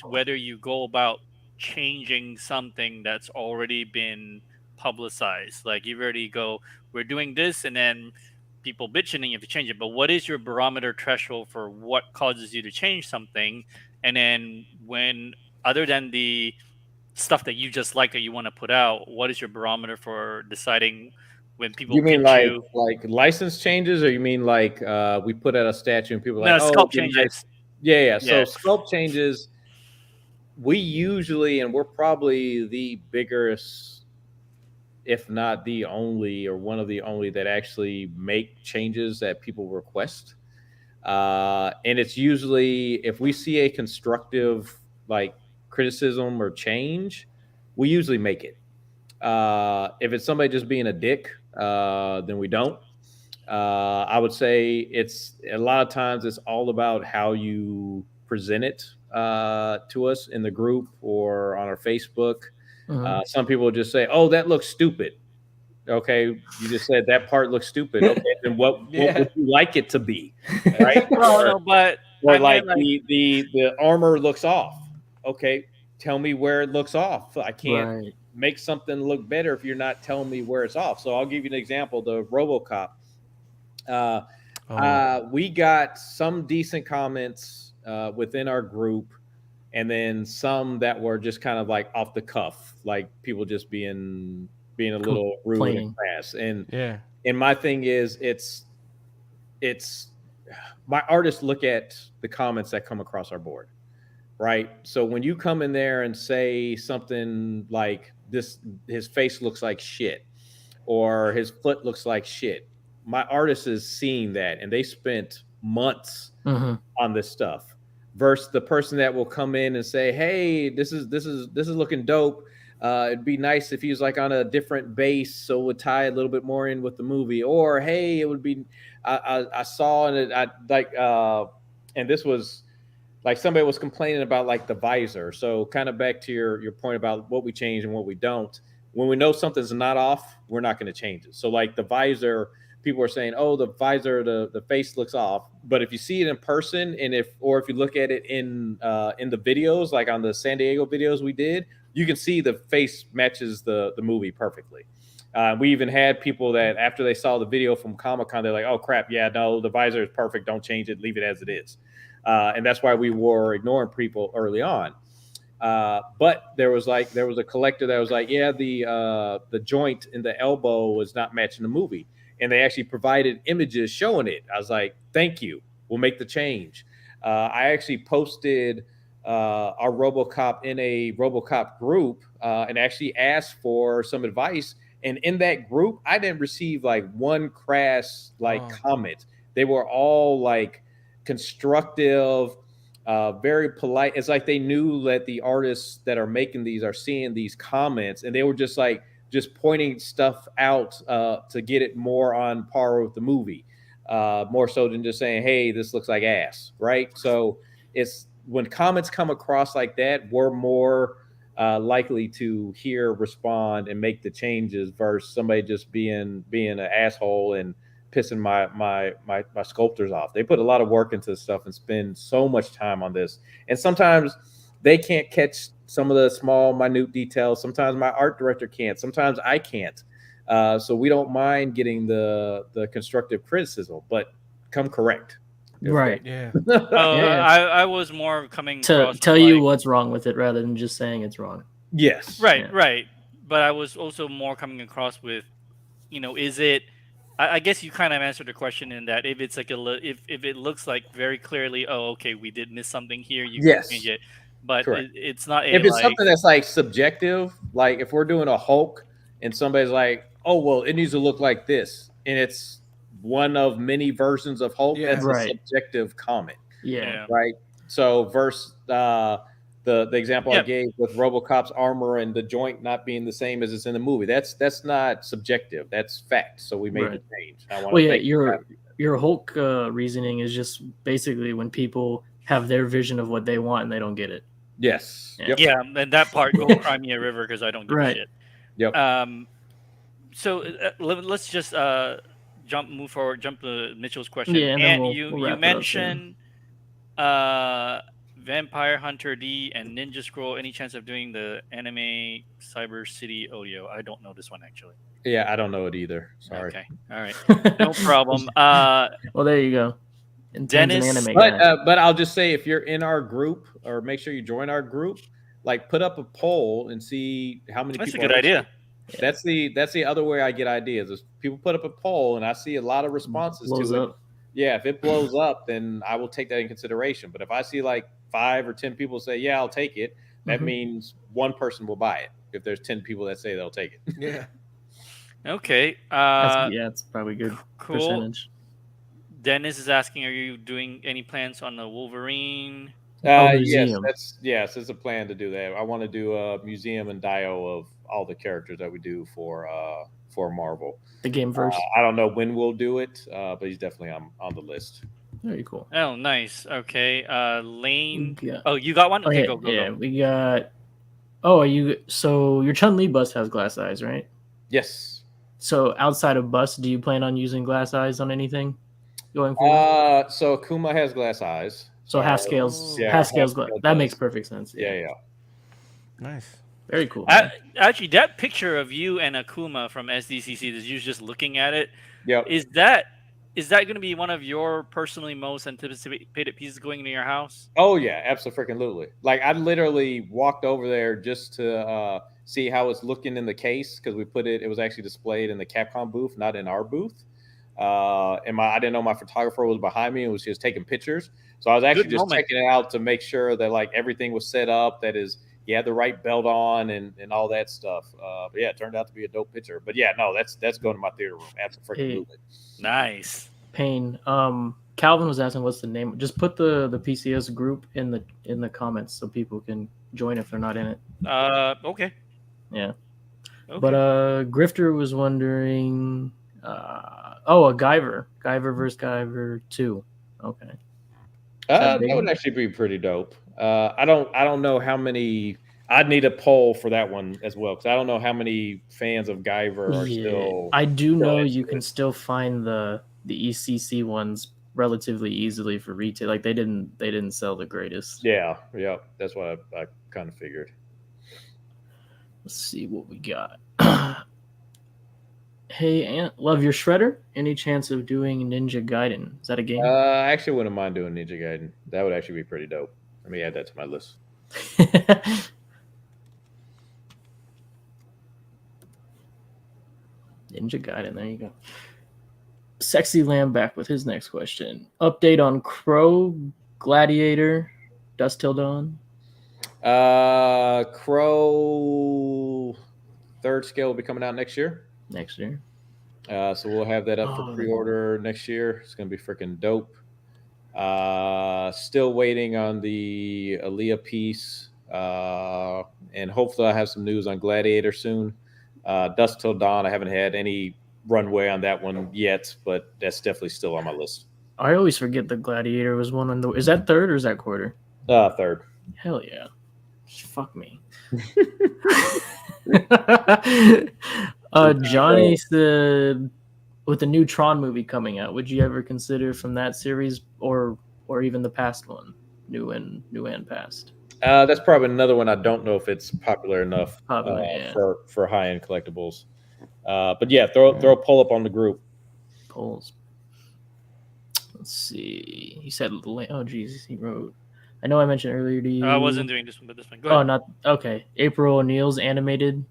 whether you go about changing something that's already been publicized? Like you've already go, we're doing this, and then people bitching and you have to change it. But what is your barometer threshold for what causes you to change something? And then when, other than the stuff that you just like that you want to put out, what is your barometer for deciding when people You mean pitch like license changes, or you mean like we put out a statue and people are no, like, oh, sculpt it'd be changes? nice. Yeah. So Yeah. sculpt changes, we usually, and we're probably the biggest, if not the only, or one of the only that actually make changes that people request. And it's usually if we see a constructive like criticism or change, we usually make it. If it's somebody just being a dick, then we don't. I would say it's a lot of times it's all about how you present it to us in the group or on our Facebook. Some people just say, "Oh, that looks stupid." Okay, you just said that part looks stupid. Okay, then what would you like it to be, right? No, but Or I like mean, the armor looks off. Okay, tell me where it looks off. I can't Right. make something look better if you're not telling me where it's off. So I'll give you an example. The RoboCop. We got some decent comments within our group, and then some that were just kind of like off the cuff, like people just being a little rude and crass. And Yeah. and my thing is, it's my artists look at the comments that come across our board, right? So when you come in there and say something like this, his face looks like shit, or his foot looks like shit, my artist is seeing that, and they spent months on this stuff. Versus the person that will come in and say, "Hey, this is looking dope. It'd be nice if he was like on a different base, so it would tie a little bit more in with the movie." Or, "Hey, it would be I saw and I like and this was like somebody was complaining about like the visor." So kind of back to your point about what we change and what we don't. When we know something's not off, we're not going to change it. So like the visor, people are saying, "Oh, the visor, the face looks off." But if you see it in person, and if you look at it in the videos, like on the San Diego videos we did, you can see the face matches the movie perfectly. We even had people that after they saw the video from Comic-Con, they're like, "Oh crap, yeah, no, the visor is perfect. Don't change it. Leave it as it is." And that's why we were ignoring people early on. But there was a collector that was like, "Yeah, the joint in the elbow was not matching the movie," and they actually provided images showing it. I was like, "Thank you. We'll make the change." I actually posted our RoboCop in a RoboCop group and actually asked for some advice. And in that group, I didn't receive like one crass comment. They were all like constructive, very polite. It's like they knew that the artists that are making these are seeing these comments, and they were just pointing stuff out to get it more on par with the movie, more so than just saying, "Hey, this looks like ass," right? So it's when comments come across like that, we're more likely to hear, respond, and make the changes versus somebody just being an asshole and pissing my sculptors off. They put a lot of work into this stuff and spend so much time on this, and sometimes they can't catch some of the small, minute details. Sometimes my art director can't. Sometimes I can't. So we don't mind getting the constructive criticism, but come correct. Right. Yeah. Oh, Yeah. I was more coming To across tell with, you like, what's wrong with it rather than just saying it's wrong. Yes. right, Yeah. right. But I was also more coming across with, is it? I guess you kind of answered the question in that if it's like if it looks like very clearly, oh, okay, we did miss something here, you can change Yes. it. But Correct. it's not a If it's like. something that's like subjective, like if we're doing a Hulk and somebody's like, "Oh, well, it needs to look like this," and it's one of many versions of Hulk, Yeah. that's a Right. subjective comment, Yeah. right? So, versus the example I Yep. gave with RoboCop's armor and the joint not being the same as it's in the movie, that's not subjective. That's fact. So we made Right. the change. I want Well, to yeah, thank you. your Hulk reasoning is just basically when people have their vision of what they want and they don't get it. Yes. Yeah. Yep. Yeah, and that part, go cry me a river because I don't give a Right. shit. Yep. So let's just move forward, jump to Mitchell's question. Yeah, and then And we'll you wrap it up soon. mentioned Vampire Hunter D and Ninja Scroll. Any chance of doing the anime Cyber City audio? I don't know this one actually. Yeah, I don't know it either. Sorry. Okay, all right, no problem. Well, there you go. And Tim's an Dennis, anime guy. But I'll just say, if you're in our group, or make sure you join our group, like put up a poll and see how many that's a people good are idea. listening. That's the other way I get ideas, is people put up a poll and I see a lot of responses Blows to it. up. Yeah, if it blows up, then I will take that in consideration. But if I see like 5 or 10 people say, "Yeah, I'll take it," that Mhm. means one person will buy it. If there's 10 people that say they'll take it. Yeah. Okay, It's probably a good cool. percentage. Dennis is asking, are you doing any plans on the Wolverine? Museum. Yes, it's a plan to do that. I want to do a museum and dio of all the characters that we do for Marvel. The game verse. I don't know when we'll do it, but he's definitely on the list. Very cool. Oh, nice. Okay, Lane. We got- Oh, you got one? Okay, yeah, go. yeah, we got. Oh, so your Chun-Li bust has glass eyes, right? Yes. So outside of bust, do you plan on using glass eyes on anything going forward? So Akuma has glass eyes. So half scales, Yeah, half scales. half scale That does. makes perfect sense. Yeah. Nice. Very cool. man. Actually, that picture of you and Akuma from SDCC, that you just looking at it, Yep. is that going to be one of your personally most anticipated pieces going into your house? Oh yeah, absolutely. Like I literally walked over there just to see how it's looking in the case, because we put it. It was actually displayed in the Capcom booth, not in our booth. And I didn't know my photographer was behind me and was just taking pictures. So I was actually Good just moment. checking it out to make sure that like everything was set up. That is, he had the right belt on and all that stuff. But yeah, it turned out to be a dope picture. But yeah, no, that's going to my theater room. Absolutely. Nice. Payne. Calvin was asking what's the name. Just put the PCS group in the comments so people can join if they're not in it. Okay. Yeah. Okay. But Grifter was wondering. A Guyver versus Guyver 2. Okay. That would actually be pretty dope. I don't know how many. I'd need a poll for that one as well, because I don't know how many fans of Guyver are still. I do know into you can it. still find the ECC ones relatively easily for retail. Like they didn't sell the greatest. Yeah. That's what I kind of figured. Let's see what we got. Hey, Ant, love your shredder. Any chance of doing Ninja Gaiden? Is that a game? I actually wouldn't mind doing Ninja Gaiden. That would actually be pretty dope. Let me add that to my list. Ninja Gaiden. There you go. Sexy Lamb back with his next question. Update on Crow, Gladiator, Dust Till Dawn. Crow third scale will be coming out next year. Next year. So we'll have that up for pre-order next year. It's gonna be freaking dope. Still waiting on the Aaliyah piece, and hopefully I'll have some news on Gladiator soon. Dust Till Dawn, I haven't had any runway on that one yet, but that's definitely still on my list. I always forget the Gladiator was one on the. Is that third or is that quarter? Third. Hell yeah. Fuck me. Johnny said, with the new Tron movie coming out, would you ever consider from that series or even the past one, new and past? That's probably another one. I don't know if it's popular enough Yeah. for high end collectibles. But yeah, throw a poll up on the group. Polls. Let's see. He said, "Oh, Jesus," he wrote. I know I mentioned earlier to you. I wasn't doing this one, but this one. Go ahead. Oh, not okay. April O'Neil's animated.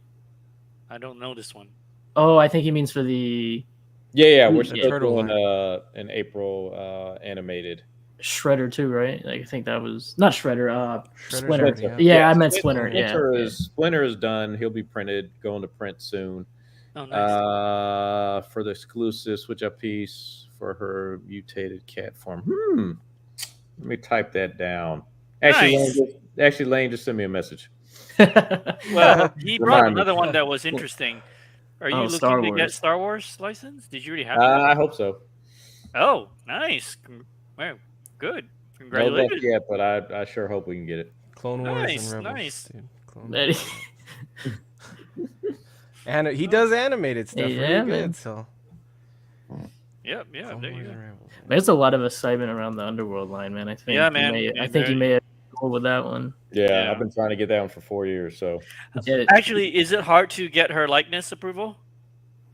I don't know this one. Oh, I think he means for the. Yeah, we're The still turtle doing an April animated. Shredder too, right? Like, I think that was not Shredder. Splinter. Splinter, Yeah, I meant Splinter. Splinter is done. He'll be printed, going to print soon. Oh, nice. For the exclusive switch up piece for her mutated cat form. Let me type that down. Actually, Nice. Lane just sent me a message. Well, he brought another one that was interesting. Are you looking to get Star Wars license? Did you already have it? I hope so. Oh, nice. Wow, good. No Congratulations. luck yet, but I sure hope we can get it. Clone Wars Nice, and Rebels. nice. Dude. Clone Wars. And he does animated stuff really good. So. Yep. There you go. There's a lot of excitement around the Underworld line, man. I think. Yeah, man. I think you may have gone with that one. Yeah, I've been trying to get that one for 4 years. So. Actually, is it hard to get her likeness approval?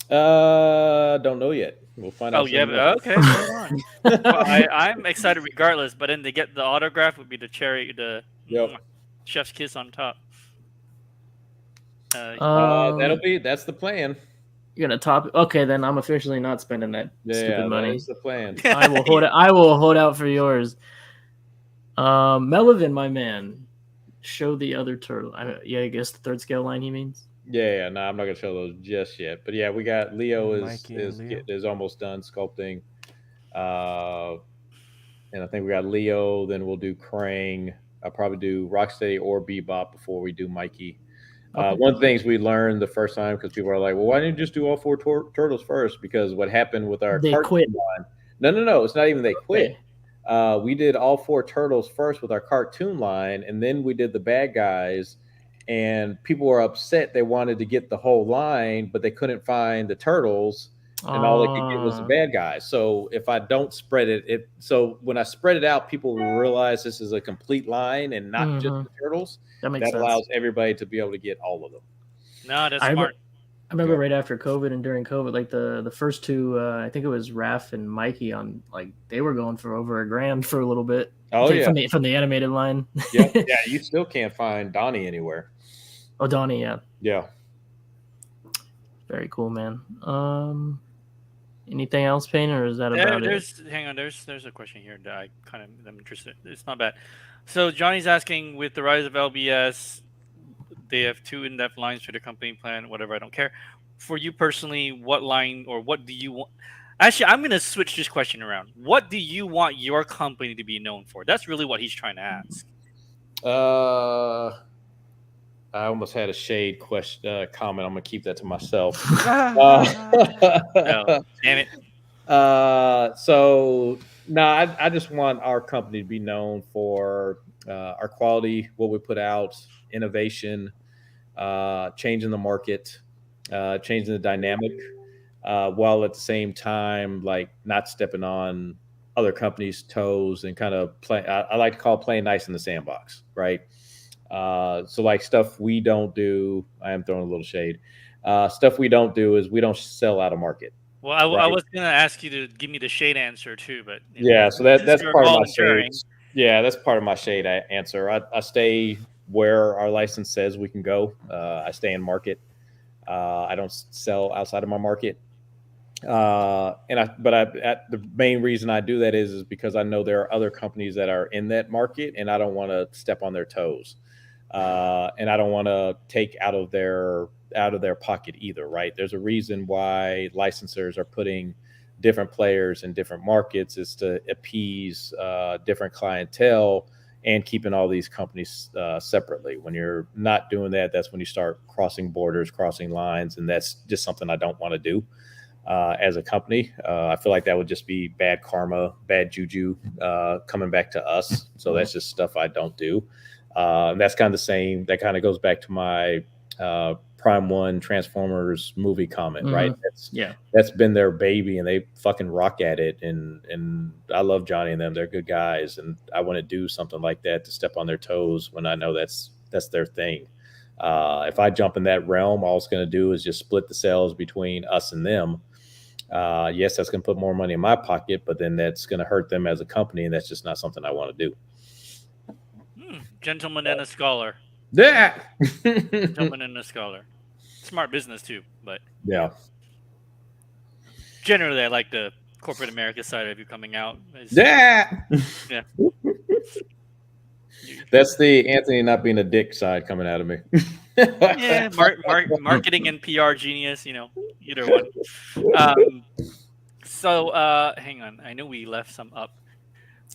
Don't know yet. We'll find out. Oh yeah, okay. Well, I'm excited regardless. But then to get the autograph would be the cherry, the chef's kiss on top. That's the plan. You're gonna top. Okay, then I'm officially not spending that stupid money. That's the plan. I will hold it. I will hold out for yours. Melvin, my man, show the other turtle. I guess the third scale line he means. Yeah. No, I'm not gonna show those just yet. But yeah, we got Leo is almost done sculpting, and I think we got Leo. Then we'll do Krang. I'll probably do Rocksteady or Bebop before we do Mikey. One of the things we learned the first time, because people are like, well, why didn't you just do all 4 turtles first? Because what happened with our quit. line? No, it's not even they quit. We did all 4 turtles first with our cartoon line, and then we did the bad guys, and people were upset. They wanted to get the whole line, but they couldn't find the turtles, and all they could get was the bad guys. So if I don't spread it, so when I spread it out, people will realize this is a complete line and not just the turtles. That makes sense. Allows everybody to be able to get all of them. No, that's smart. I remember right after COVID and during COVID, like the first 2, I think it was Raph and Mikey on, like, they were going for over $1,000 for a little bit. Oh yeah, from the animated line. yeah. You still can't find Donnie anywhere. Oh, Donnie, yeah. Very cool, man. Anything else, Payne, or is that about it? Hang on, there's a question here that I kind of am interested. It's not bad. So Johnny's asking, with the rise of LBS, they have 2 in-depth lines for the company plan. Whatever, I don't care. For you personally, what line or what do you want? Actually, I'm gonna switch this question around. What do you want your company to be known for? That's really what he's trying to ask. I almost had a shade comment. I'm gonna keep that to myself. Oh, damn it. So no, I just want our company to be known for our quality, what we put out, innovation, changing the market, changing the dynamic, while at the same time, like, not stepping on other companies' toes and kind of play. I like to call playing nice in the sandbox, right? So like stuff we don't do, I am throwing a little shade. Stuff we don't do is we don't sell out of market. Well, I was going to ask you to give me the shade answer too, but so that's part of my shade. Yeah, that's part of my shade answer. I stay where our license says we can go. I stay in market. I don't sell outside of my market. The main reason I do that is because I know there are other companies that are in that market, and I don't want to step on their toes. And I don't want to take out of their pocket either, right? There's a reason why licensors are putting different players in different markets, is to appease different clientele and keeping all these companies separately. When you're not doing that, that's when you start crossing borders, crossing lines, and that's just something I don't want to do as a company. I feel like that would just be bad karma, bad juju coming back to us. So that's just stuff I don't do. And that's kind of the same. That kind of goes back to my Prime One Transformers movie comment, right? Yeah. That's been their baby, and they fucking rock at it. And I love Johnny and them; they're good guys, and I want to do something like that to step on their toes when I know that's their thing. If I jump in that realm, all it's going to do is just split the sales between us and them. Yes, that's going to put more money in my pocket, but then that's going to hurt them as a company, and that's just not something I want to do. Gentleman and a scholar. Yeah. Gentleman and a scholar. Smart business too, but Yeah. generally I like the corporate America side of you coming out. Yeah. Yeah. That's the Anthony not being a dick side coming out of me. Yeah, marketing and PR genius, either one. So hang on, I know we left some up.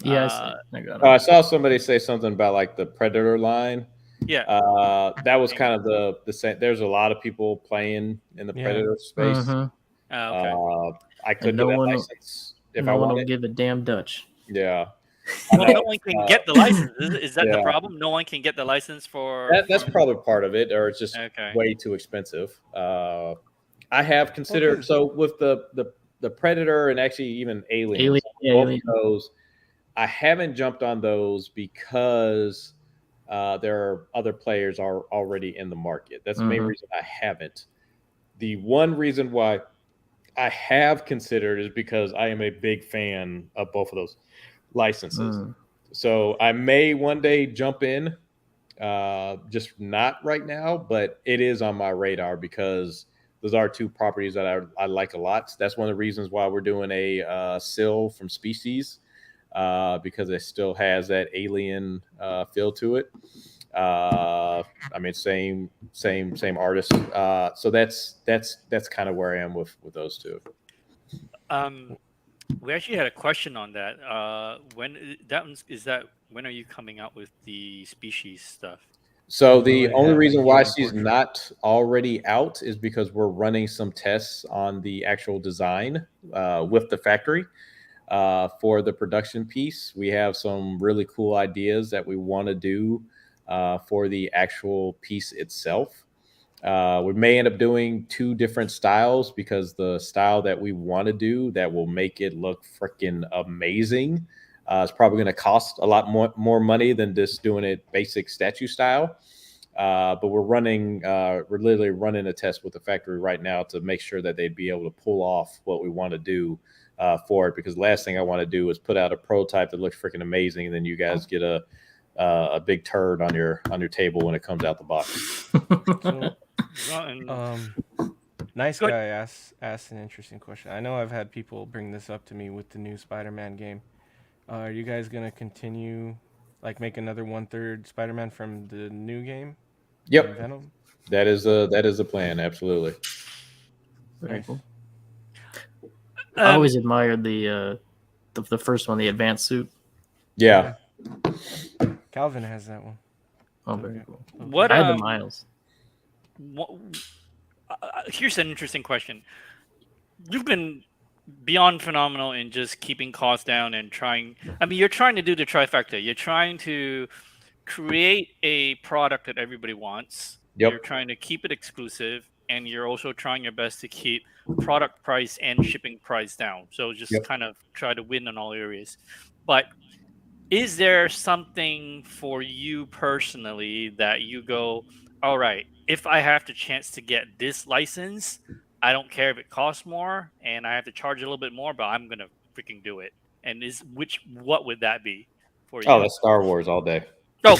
Yeah, I got I it. saw somebody say something about like the Predator line. Yeah. That was kind of the same. There's a lot of people playing in the Predator space. Mhm. Okay. I could no get a one- license if I No one will wanted. give a damn Dutch. Yeah. Well, no one can get the license. Is that the Yeah. problem? No one can get the license for. That's probably part of it, or it's just Okay. way too expensive. I have considered so with the Predator and actually even Aliens, both of those. I haven't jumped on those because there are other players are already in the market. That's the main reason I haven't. The one reason why I have considered is because I am a big fan of both of those licenses. So I may one day jump in, just not right now, but it is on my radar because those are two properties that I like a lot. That's one of the reasons why we're doing a Sill from Species, because it still has that alien feel to it. I mean, same artist. So that's kind of where I am with those two. We actually had a question on that. When are you coming out with the species stuff? So the only reason why she's not already out is because we're running some tests on the actual design with the factory for the production piece. We have some really cool ideas that we want to do for the actual piece itself. We may end up doing two different styles because the style that we want to do that will make it look freaking amazing is probably going to cost a lot more money than just doing it basic statue style. But we're literally running a test with the factory right now to make sure that they'd be able to pull off what we want to do for it. Because the last thing I want to do is put out a prototype that looks freaking amazing, and then you guys get a big turd on your table when it comes out the box. Nice guy asked an interesting question. I know I've had people bring this up to me with the new Spider-Man game. Are you guys gonna continue, like, make another 1/3 Spider-Man from the new game? Yep, Venom. That is the plan. Absolutely. Very cool. I always admired the first one, the advanced suit. Yeah. Calvin has that one. Oh, very cool. What I had the Miles. Here's an interesting question. You've been beyond phenomenal in just keeping costs down and trying. I mean, you're trying to do the trifecta. You're trying to create a product that everybody wants. Yep. You're trying to keep it exclusive, and you're also trying your best to keep product price and shipping price down. So just kind of try to win in all areas. But is there something for you personally that you go, all right, if I have the chance to get this license, I don't care if it costs more and I have to charge a little bit more, but I'm gonna freaking do it. And what would that be for you? Oh, that's Star Wars all day. Oh,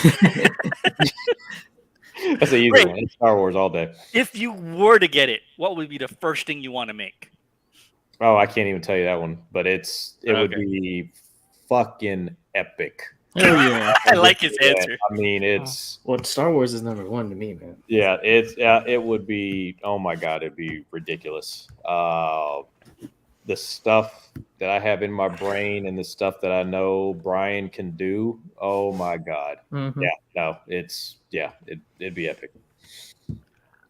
that's an easy one. It's Star Wars all day. If you were to get it, what would be the first thing you want to make? Oh, I can't even tell you that one, but it would be fucking epic. Oh yeah, I like his answer. I mean, it's Star Wars is number one to me, man. Yeah, it would be. Oh my god, it'd be ridiculous. The stuff that I have in my brain and the stuff that I know Brian can do. Oh my god. Mm-hmm. Yeah, no, it'd be epic.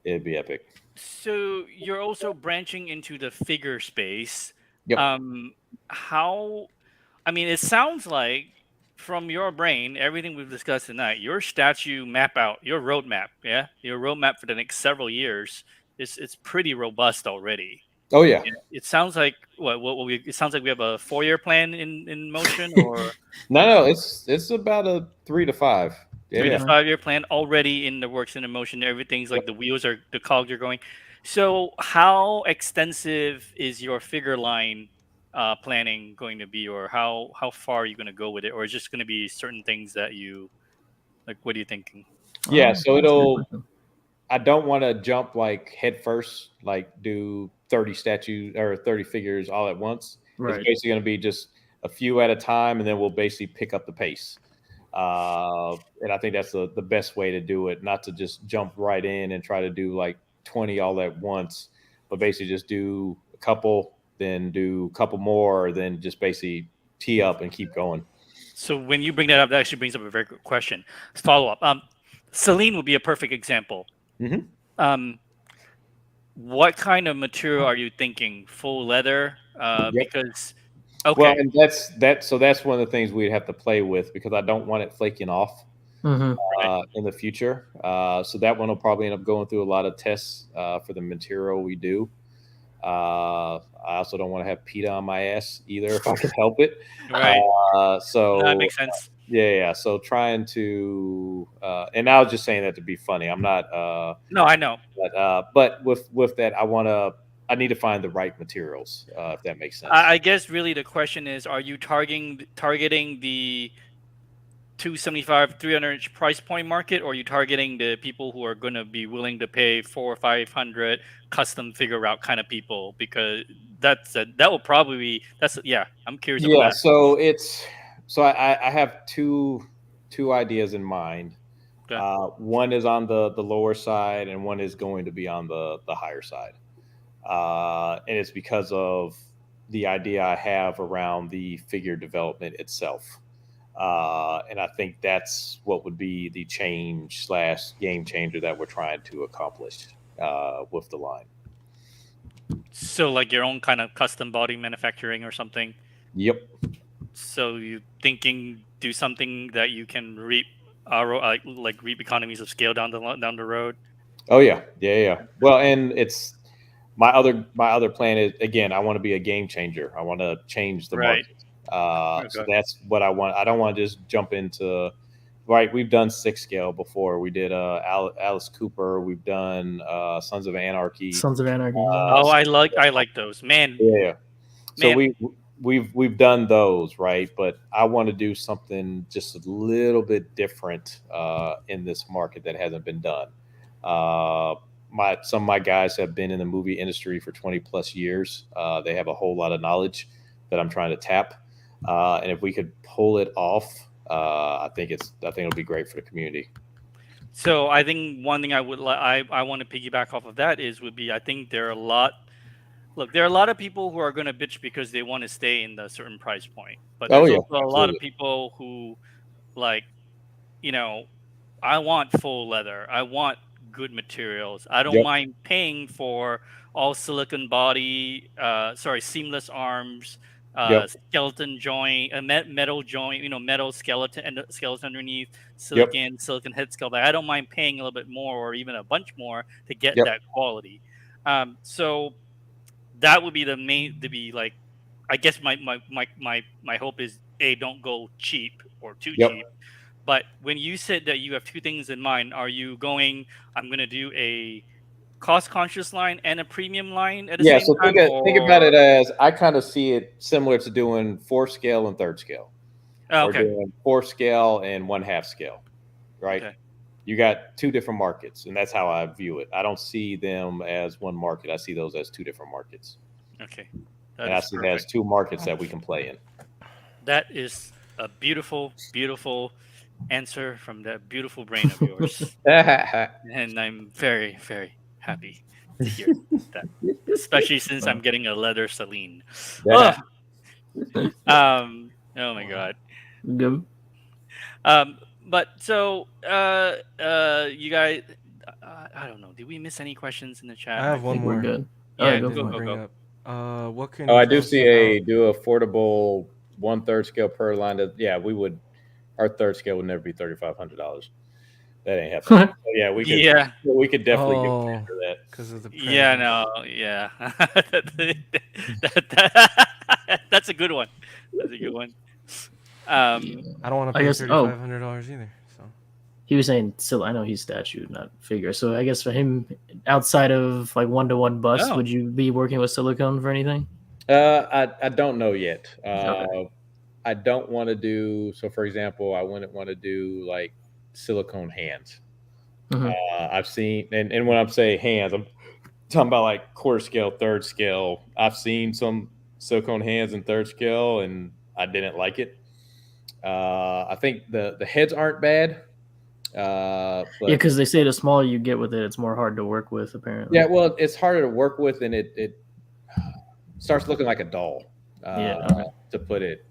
It'd be epic. So you're also branching into the figure space. Yep. How? I mean, it sounds like from your brain, everything we've discussed tonight, your statue map out, your roadmap, your roadmap for the next several years it's pretty robust already. Oh yeah. It sounds like it sounds like we have a 4-year plan in motion, or No, it's about a 3 to 5. Yeah, 3 to yeah. 5-year plan already in the works and in motion. Everything's like the cogs are going. So how extensive is your figure line planning going to be, or how far are you going to go with it, or is it just going to be certain things that you like? What are you thinking? Yeah, so That's a good it'll. question. I don't want to jump like head first, like do 30 statues or 30 figures all at once. Right. It's basically going to be just a few at a time, and then we'll basically pick up the pace. And I think that's the best way to do it, not to just jump right in and try to do like 20 all at once, but basically just do a couple, then do a couple more, then just basically tee up and keep going. So when you bring that up, that actually brings up a very good question. Follow up. Celine would be a perfect example. Mhm. What kind of material are you thinking? Full leather? Yep. Because Well, and that's one of the things we'd have to play with because I don't want it flaking off Mhm. in the future. So that one will probably end up going through a lot of tests for the material we do. I also don't want to have PETA on my ass either if I can help it. Right. So That makes sense. yeah. So trying to, and I was just saying that to be funny. I'm not. No, I know. But with that, I need to find the right materials. If that makes sense. I guess really the question is: are you targeting the 275, 300 price point market, or are you targeting the people who are going to be willing to pay 400 or 500 custom figure out kind of people? Because that will probably be I'm curious about Yeah, that. so I have two ideas in mind. Okay. One is on the lower side, and one is going to be on the higher side. And it's because of the idea I have around the figure development itself. And I think that's what would be the change / game changer that we're trying to accomplish with the line. So like your own kind of custom body manufacturing or something. Yep. So you thinking do something that you can reap reap economies of scale down the road. Oh yeah. Well, and it's my other plan is, again, I want to be a game changer. I want to change the Right. market. So Okay. that's what I want. I don't want to just jump into. Right, we've done 6 scale before. We did Alice Cooper. We've done Sons of Anarchy. Sons of Anarchy. Oh, I like those, man. Yeah. So Man. we've done those, right? But I want to do something just a little bit different in this market that hasn't been done. Some of my guys have been in the movie industry for 20 plus years. They have a whole lot of knowledge that I'm trying to tap. And if we could pull it off, I think it'll be great for the community. So I think one thing I want to piggyback off of that I think there are a lot. Look, there are a lot of people who are going to bitch because they want to stay in the certain price point, but Oh there's yeah, also a lot of absolutely. people who like, I want full leather. I want good materials. I don't Yep. mind paying for all silicon body, seamless arms, Yep. skeleton joint, metal joint, metal skeleton and skeleton underneath, Yep. silicon head sculpt. I don't mind paying a little bit more or even a bunch more to get Yep. that quality. So that would be the main to be like, I guess my hope is don't go cheap or too Yep. cheap. But when you said that you have two things in mind, are you going, I'm going to do a cost conscious line and a premium line at the Yeah. same So time? think about Or it as I kind of see it similar to doing 4 scale and 3rd scale, or okay. doing 4 scale and 1/2 scale, right? Okay. You got two different markets, and that's how I view it. I don't see them as one market. I see those as two different markets, Okay. That and I is see that as perfect. two markets that we can play in. That is a beautiful, beautiful answer from that beautiful brain of yours. And I'm very, very happy to hear that, especially since I'm getting a leather Celine. Oh, oh my God. Good. But so, you guys, I don't know. Did we miss any questions in the chat? I have I one think we're more. good. Yeah, All I right, go didn't for it. bring go. up. What can Oh, you I tell do us see about? do affordable 1/3 scale per line. Yeah, we would our third scale would never be $3,500. That ain't happening. So yeah, we could definitely get Oh, after that. because of the price. Yeah, no, yeah. That's a good one. That's a good one. Um, I don't want to I pay guess. $3,500 either. So He was saying still. I know he's statue, not figure. So I guess for him, outside of like 1-to-1 bust, Oh. would you be working with silicone for anything? I don't know yet. Okay. I don't want to do so. For example, I wouldn't want to do like silicone hands. Mhm. I've seen, and when I'm saying hands, I'm talking about like quarter scale, third scale. I've seen some silicone hands in third scale, and I didn't like it. I think the heads aren't bad, Yeah, but because they say the smaller you get with it, it's more hard to work with. Apparently. yeah, well, it's harder to work with, and it starts looking like a doll. Yeah. Okay. To put it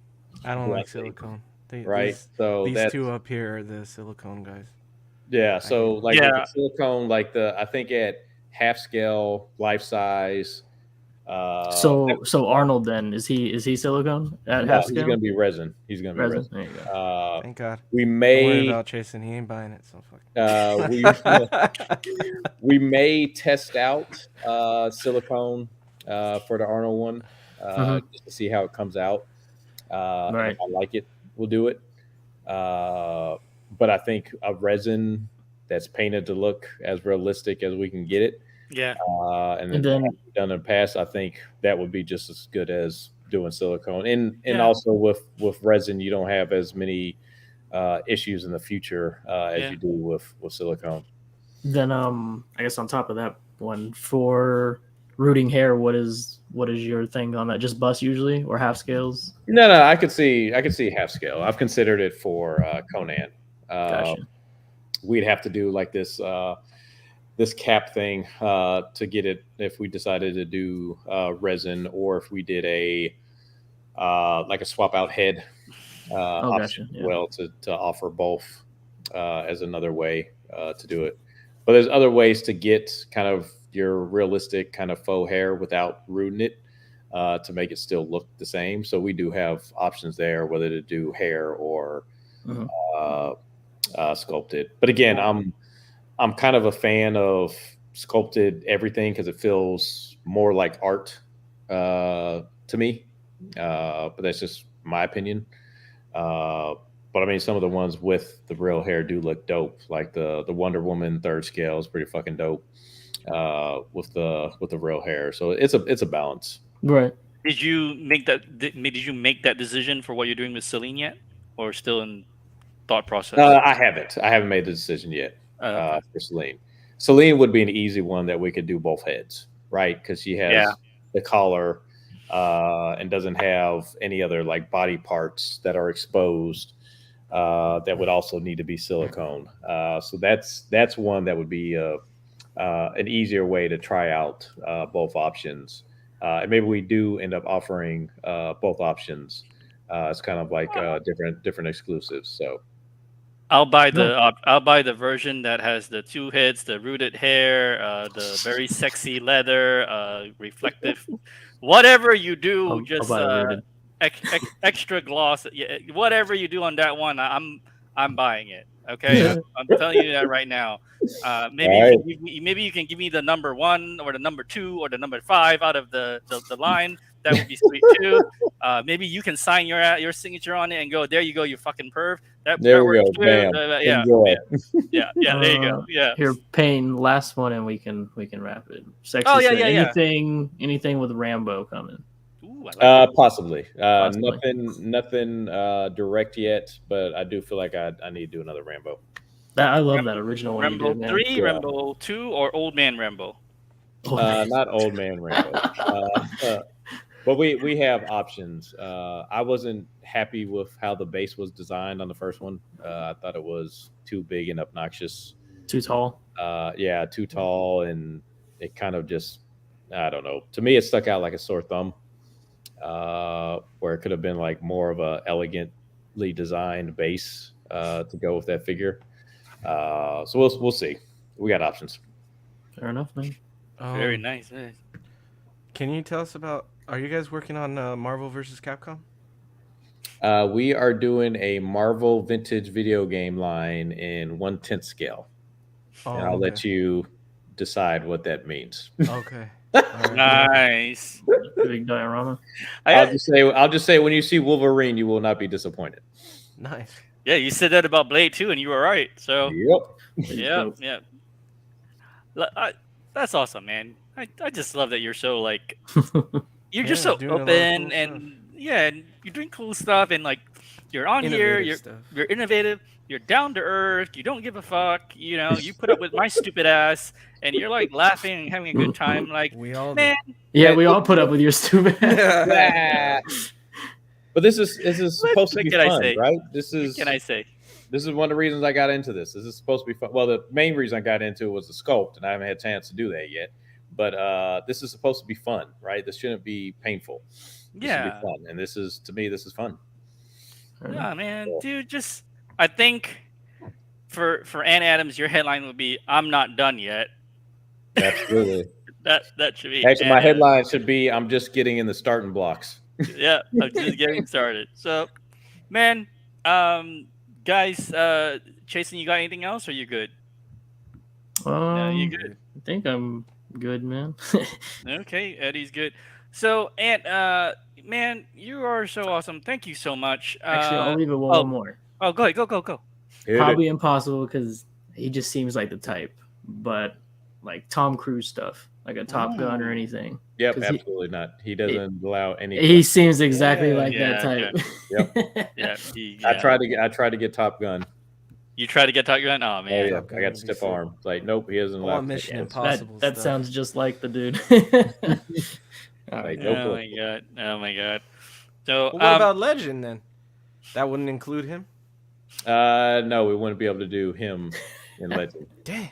I don't like bluntly, silicone. right? So These that's two up here are the silicone guys. yeah. So hate like with the yeah. silicone, like I think at half scale, life size. So Arnold then is he silicone at No, half he's scale? going to be resin. He's going to be Resin. resin. There you go. Thank God. We Don't worry may about Jason. He ain't buying it. So fuck. we may test out silicone for the Arnold one just to see how it comes out. And Right. if I like it, we'll do it. But I think a resin that's painted to look as realistic as we can get it, Yeah. and And then then done in the past, I think that would be just as good as doing silicone. And Yeah. also with resin, you don't have as many issues in the future as Yeah. you do with silicone. then I guess on top of that one for rooting hair, what is your thing on that? Just bust usually or half scales? No, I could see half scale. I've considered it for Conan. Gotcha. We'd have to do like this cap thing to get it if we decided to do resin, or if we did a like a swap out head option Gotcha. as well to offer both as another way to do it. But there's other ways to get kind of your realistic kind of faux hair without rooting it to make it still look the same. So we do have options there, whether to do hair or Mhm. Sculpted. But again, I'm kind of a fan of sculpted everything because it feels more like art to me. But that's just my opinion. But I mean, some of the ones with the real hair do look dope. Like the Wonder Woman third scale is pretty fucking dope with the real hair. So it's a balance. Right. Did you make that? Did you make that decision for what you're doing with Celine yet, or still in thought process? I haven't. I haven't made the decision yet Okay. for Celine. Celine would be an easy one that we could do both heads, right? Because she has Yeah. the collar and doesn't have any other like body parts that are exposed that would also need to be silicone. So that's one that would be an easier way to try out both options. And maybe we do end up offering both options. It's kind of like different exclusives. So I'll buy No. the version that has the two heads, the rooted hair, the very sexy leather, reflective, whatever you do, I'll just buy the rooted. extra gloss. Yeah, whatever you do on that one, I'm buying it. Okay, I'm telling you that right now. Maybe All you right. can maybe you can give me the number 1 or the number 2 or the number 5 out of the line. That would be sweet too. Maybe you can sign your signature on it and go, there you go, you fucking perv. That There we works go. too. Bam. Yeah, Enjoy. yeah, there you go. Yeah. Here, Payne, last one, and we can wrap it. Sexy Oh, yeah, said, yeah, yeah. anything with Rambo coming. Ooh, I like that. Possibly. Possibly. Nothing direct yet, but I do feel like I need to do another Rambo. I love that original one you Rambo did, man. 3, Yeah. Rambo 2, or Old Man Rambo? Not old man Rambo. But we have options. I wasn't happy with how the base was designed on the first one. I thought it was too big and obnoxious. Too tall. Yeah, too tall, and it kind of just, I don't know. To me, it stuck out like a sore thumb, where it could have been like more of a elegantly designed base to go with that figure. So we'll see. We got options. Fair enough, man. Very nice. Can you tell us about? Are you guys working on Marvel versus Capcom? We are doing a Marvel vintage video game line in 1/10 scale, Oh, and I'll okay. let you decide what that means. Okay. All right. Nice. Big diorama. I'll I, just say when you see Wolverine, you will not be disappointed. Nice. yeah, you said that about Blade too, and you were right. So Yep. It's yeah, dope. yeah. That's awesome, man. I just love that you're so like you're just Yeah, so doing a lot of cool open stuff. and yeah, and you're doing cool stuff and like you're on here, Innovative stuff. you're innovative, you're down to earth, you don't give a fuck, you put up with my stupid ass and you're like laughing and having a good time. Like, We all man, Yeah, we all put up with your stupid. Yeah. But this is supposed to what be can I fun, say? right? What can I say? This is one of the reasons I got into this. This is supposed to be fun. Well, the main reason I got into it was the sculpt, and I haven't had a chance to do that yet. But this is supposed to be fun, right? This shouldn't be painful. This should be Yeah. fun, and to me, this is fun. Yeah, man, dude, just I think for Ann Adams, your headline would be "I'm not done yet." Absolutely. That should be Actually, Ann my Adams. headline should be "I'm just getting in the starting blocks." Yeah, I'm just getting started. So, man, guys, Chasen, you got anything else, or you good? No, you good. I think I'm good, man. Okay, Eddie's good. So, Ant, man, you are so awesome. Thank you so much. Actually, I'll leave it oh, one more. oh, go ahead, go. Hit it. Probably impossible because he just seems like the type. But like Tom Cruise stuff, like a Top Gun or Ooh. anything. Yep, 'Cause he- absolutely not. He doesn't allow any. He seems exactly Yeah. like Yeah, that type. Yeah, I tried to get Top Gun. You try to get Top Gun? Oh Oh man, yeah, Top Gun I got would be stiff sick. arm. Like, nope, he doesn't I allow. want Mission Yeah. Impossible that stuff. sounds just like the dude. All right. Like, no oh clue. my god. So, Well, what about Legend then? That wouldn't include him. No, we wouldn't be able to do him in Legend. Damn.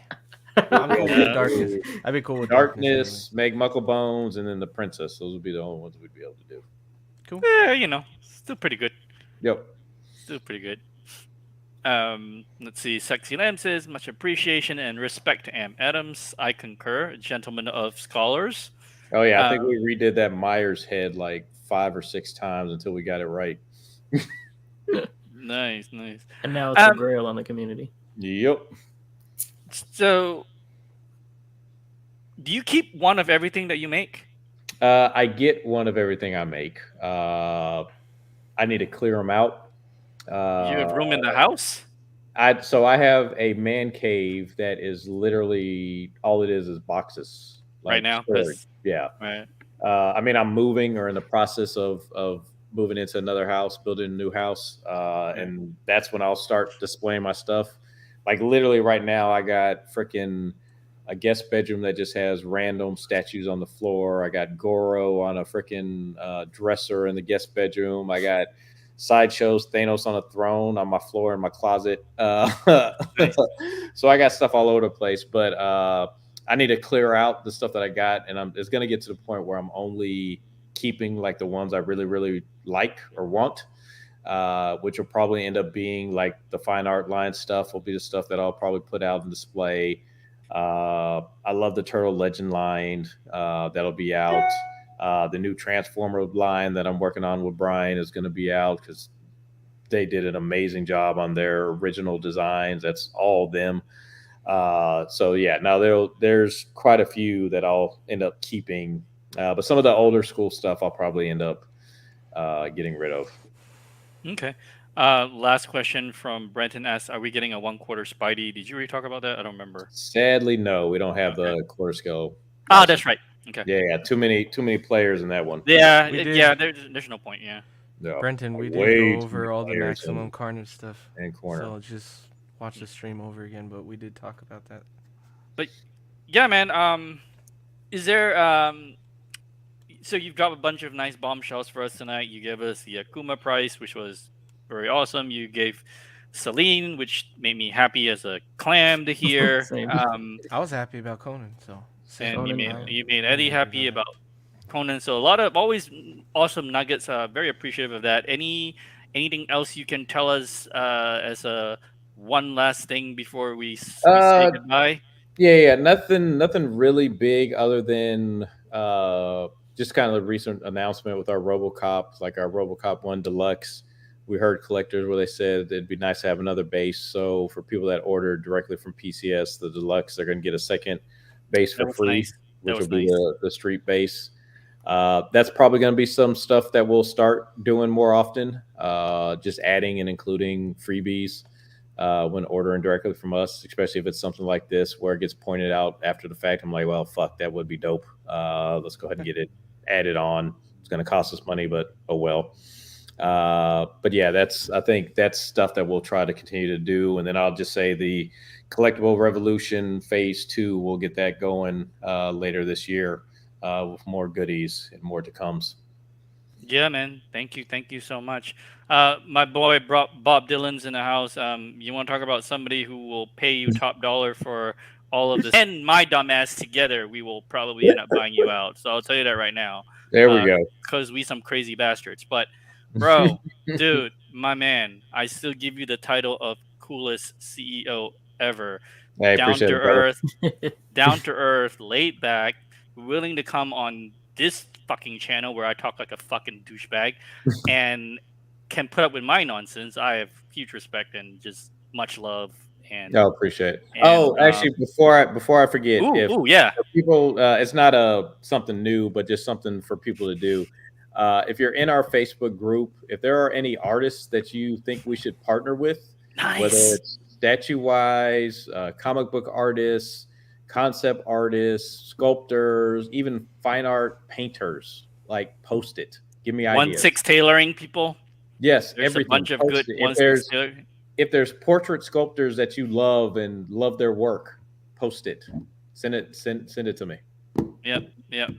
I'm cool with Darkness. I'd be cool with Darkness, Meg Mucklebones, and then the Princess. Those would be the only ones we'd be able to do. Cool. still pretty good. Yep. Still pretty good. Let's see. Sexy Lamb says much appreciation and respect to Am Adams. I concur, gentleman of scholars. Oh yeah, I think we redid that Myers head like 5 or 6 times until we got it right. Nice. And now it's a grail on the community. Yep. So, do you keep one of everything that you make? I get one of everything I make. I need to clear them out. You have room in the house? So I have a man cave that is literally all it is boxes Right now? storage. Yeah. Right. I mean, I'm moving or in the process of moving into another house, building a new house, and that's when I'll start displaying my stuff. Like literally right now, I got freaking a guest bedroom that just has random statues on the floor. I got Goro on a freaking dresser in the guest bedroom. I got Sideshow's Thanos on a throne on my floor in my closet. So I got stuff all over the place, but I need to clear out the stuff that I got, and it's going to get to the point where I'm only keeping like the ones I really, really like or want, which will probably end up being like the fine art line stuff will be the stuff that I'll probably put out and display. I love the Turtle Legend line that'll be out. The new Transformer line that I'm working on with Brian is going to be out because they did an amazing job on their original designs. That's all them. So yeah, now there's quite a few that I'll end up keeping, but some of the older school stuff I'll probably end up getting rid of. Okay. Last question from Brenton asks, are we getting a 1/4 Spidey? Did you already talk about that? I don't remember. Sadly, no, we don't have the quarter scale. Oh, that's right. Okay. Yeah, too many players in that one. Yeah, We did. yeah. There's no point. Yeah. No, Brenton, we way did too go over many all the players Maximum Carnage stuff. and corner. So just watch the stream over again, but we did talk about that. Yeah, man. Is there So you've got a bunch of nice bombshells for us tonight. You gave us the Akuma price, which was very awesome. You gave Celine, which made me happy as a clam to hear. Same. I was happy about Conan, so And Conan, you made Eddie happy about Conan. So a lot of always awesome nuggets. Very appreciative of that. Anything else you can tell us as a one last thing before we say goodbye? Yeah, nothing really big other than just kind of a recent announcement with our RoboCop, like our RoboCop 1 Deluxe. we heard collectors where they said it'd be nice to have another base. So for people that order directly from PCS, the deluxe, they're going to get a second base That for was free, nice. That which will was be nice. the street base. That's probably going to be some stuff that we'll start doing more often, just adding and including freebies when ordering directly from us, especially if it's something like this where it gets pointed out after the fact. I'm like, well, fuck, that would be dope. Let's go ahead and get it added on. It's going to cost us money, but oh well. But yeah, I think that's stuff that we'll try to continue to do. And then I'll just say the collectible revolution phase 2, we'll get that going later this year with more goodies and more to comes. Yeah, man. Thank you so much. My boy Bob Dylan's in the house. You want to talk about somebody who will pay you top dollar for all of this and my dumbass together? We will probably end up buying you out. So I'll tell you that right now. There we go. Because we some crazy bastards. But bro, dude, my man, I still give you the title of coolest CEO ever. I Down appreciate to it, brother. earth, laid back, willing to come on this fucking channel where I talk like a fucking douchebag and can put up with my nonsense. I have huge respect and just much love. And I appreciate it. and, Actually, before I forget, if yeah, people, it's not something new, but just something for people to do. If you're in our Facebook group, if there are any artists that you think we should partner with, whether nice. it's statue-wise, comic book artists, concept artists, sculptors, even fine art painters, like post it. Give me ideas. 1/6 tailoring people. Yes, There's everything. a bunch of Post good it. 1/6 tailoring. If there's portrait sculptors that you love and love their work, post it. Send it to me. Yep.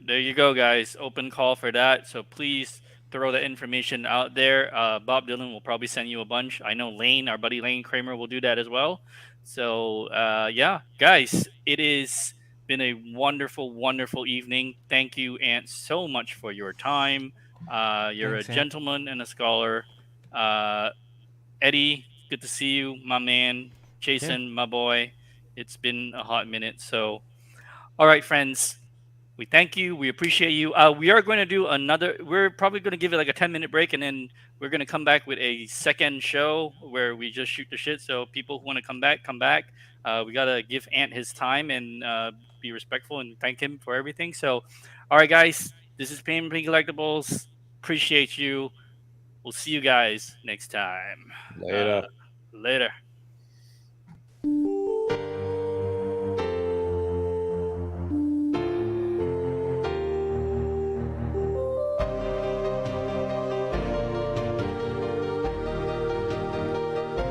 There you go, guys. Open call for that. So please throw the information out there. Bob Dylan will probably send you a bunch. I know Lane, our buddy Lane Kramer, will do that as well. So yeah, guys, it has been a wonderful, wonderful evening. Thank you, Ant, so much for your time. You're Thanks, a Ant. gentleman and a scholar. Eddie, good to see you, my man. Jason, my boy. It's been a hot minute. So, all right, friends. We thank you. We appreciate you. We are going to do another. We're probably going to give it like a 10-minute break, and then we're going to come back with a second show where we just shoot the shit. So people who want to come back, come back. We got to give Ant his time and be respectful and thank him for everything. So, all right, guys. This is Pain Pink Collectibles. Appreciate you. We'll see you guys next time. Later. Later.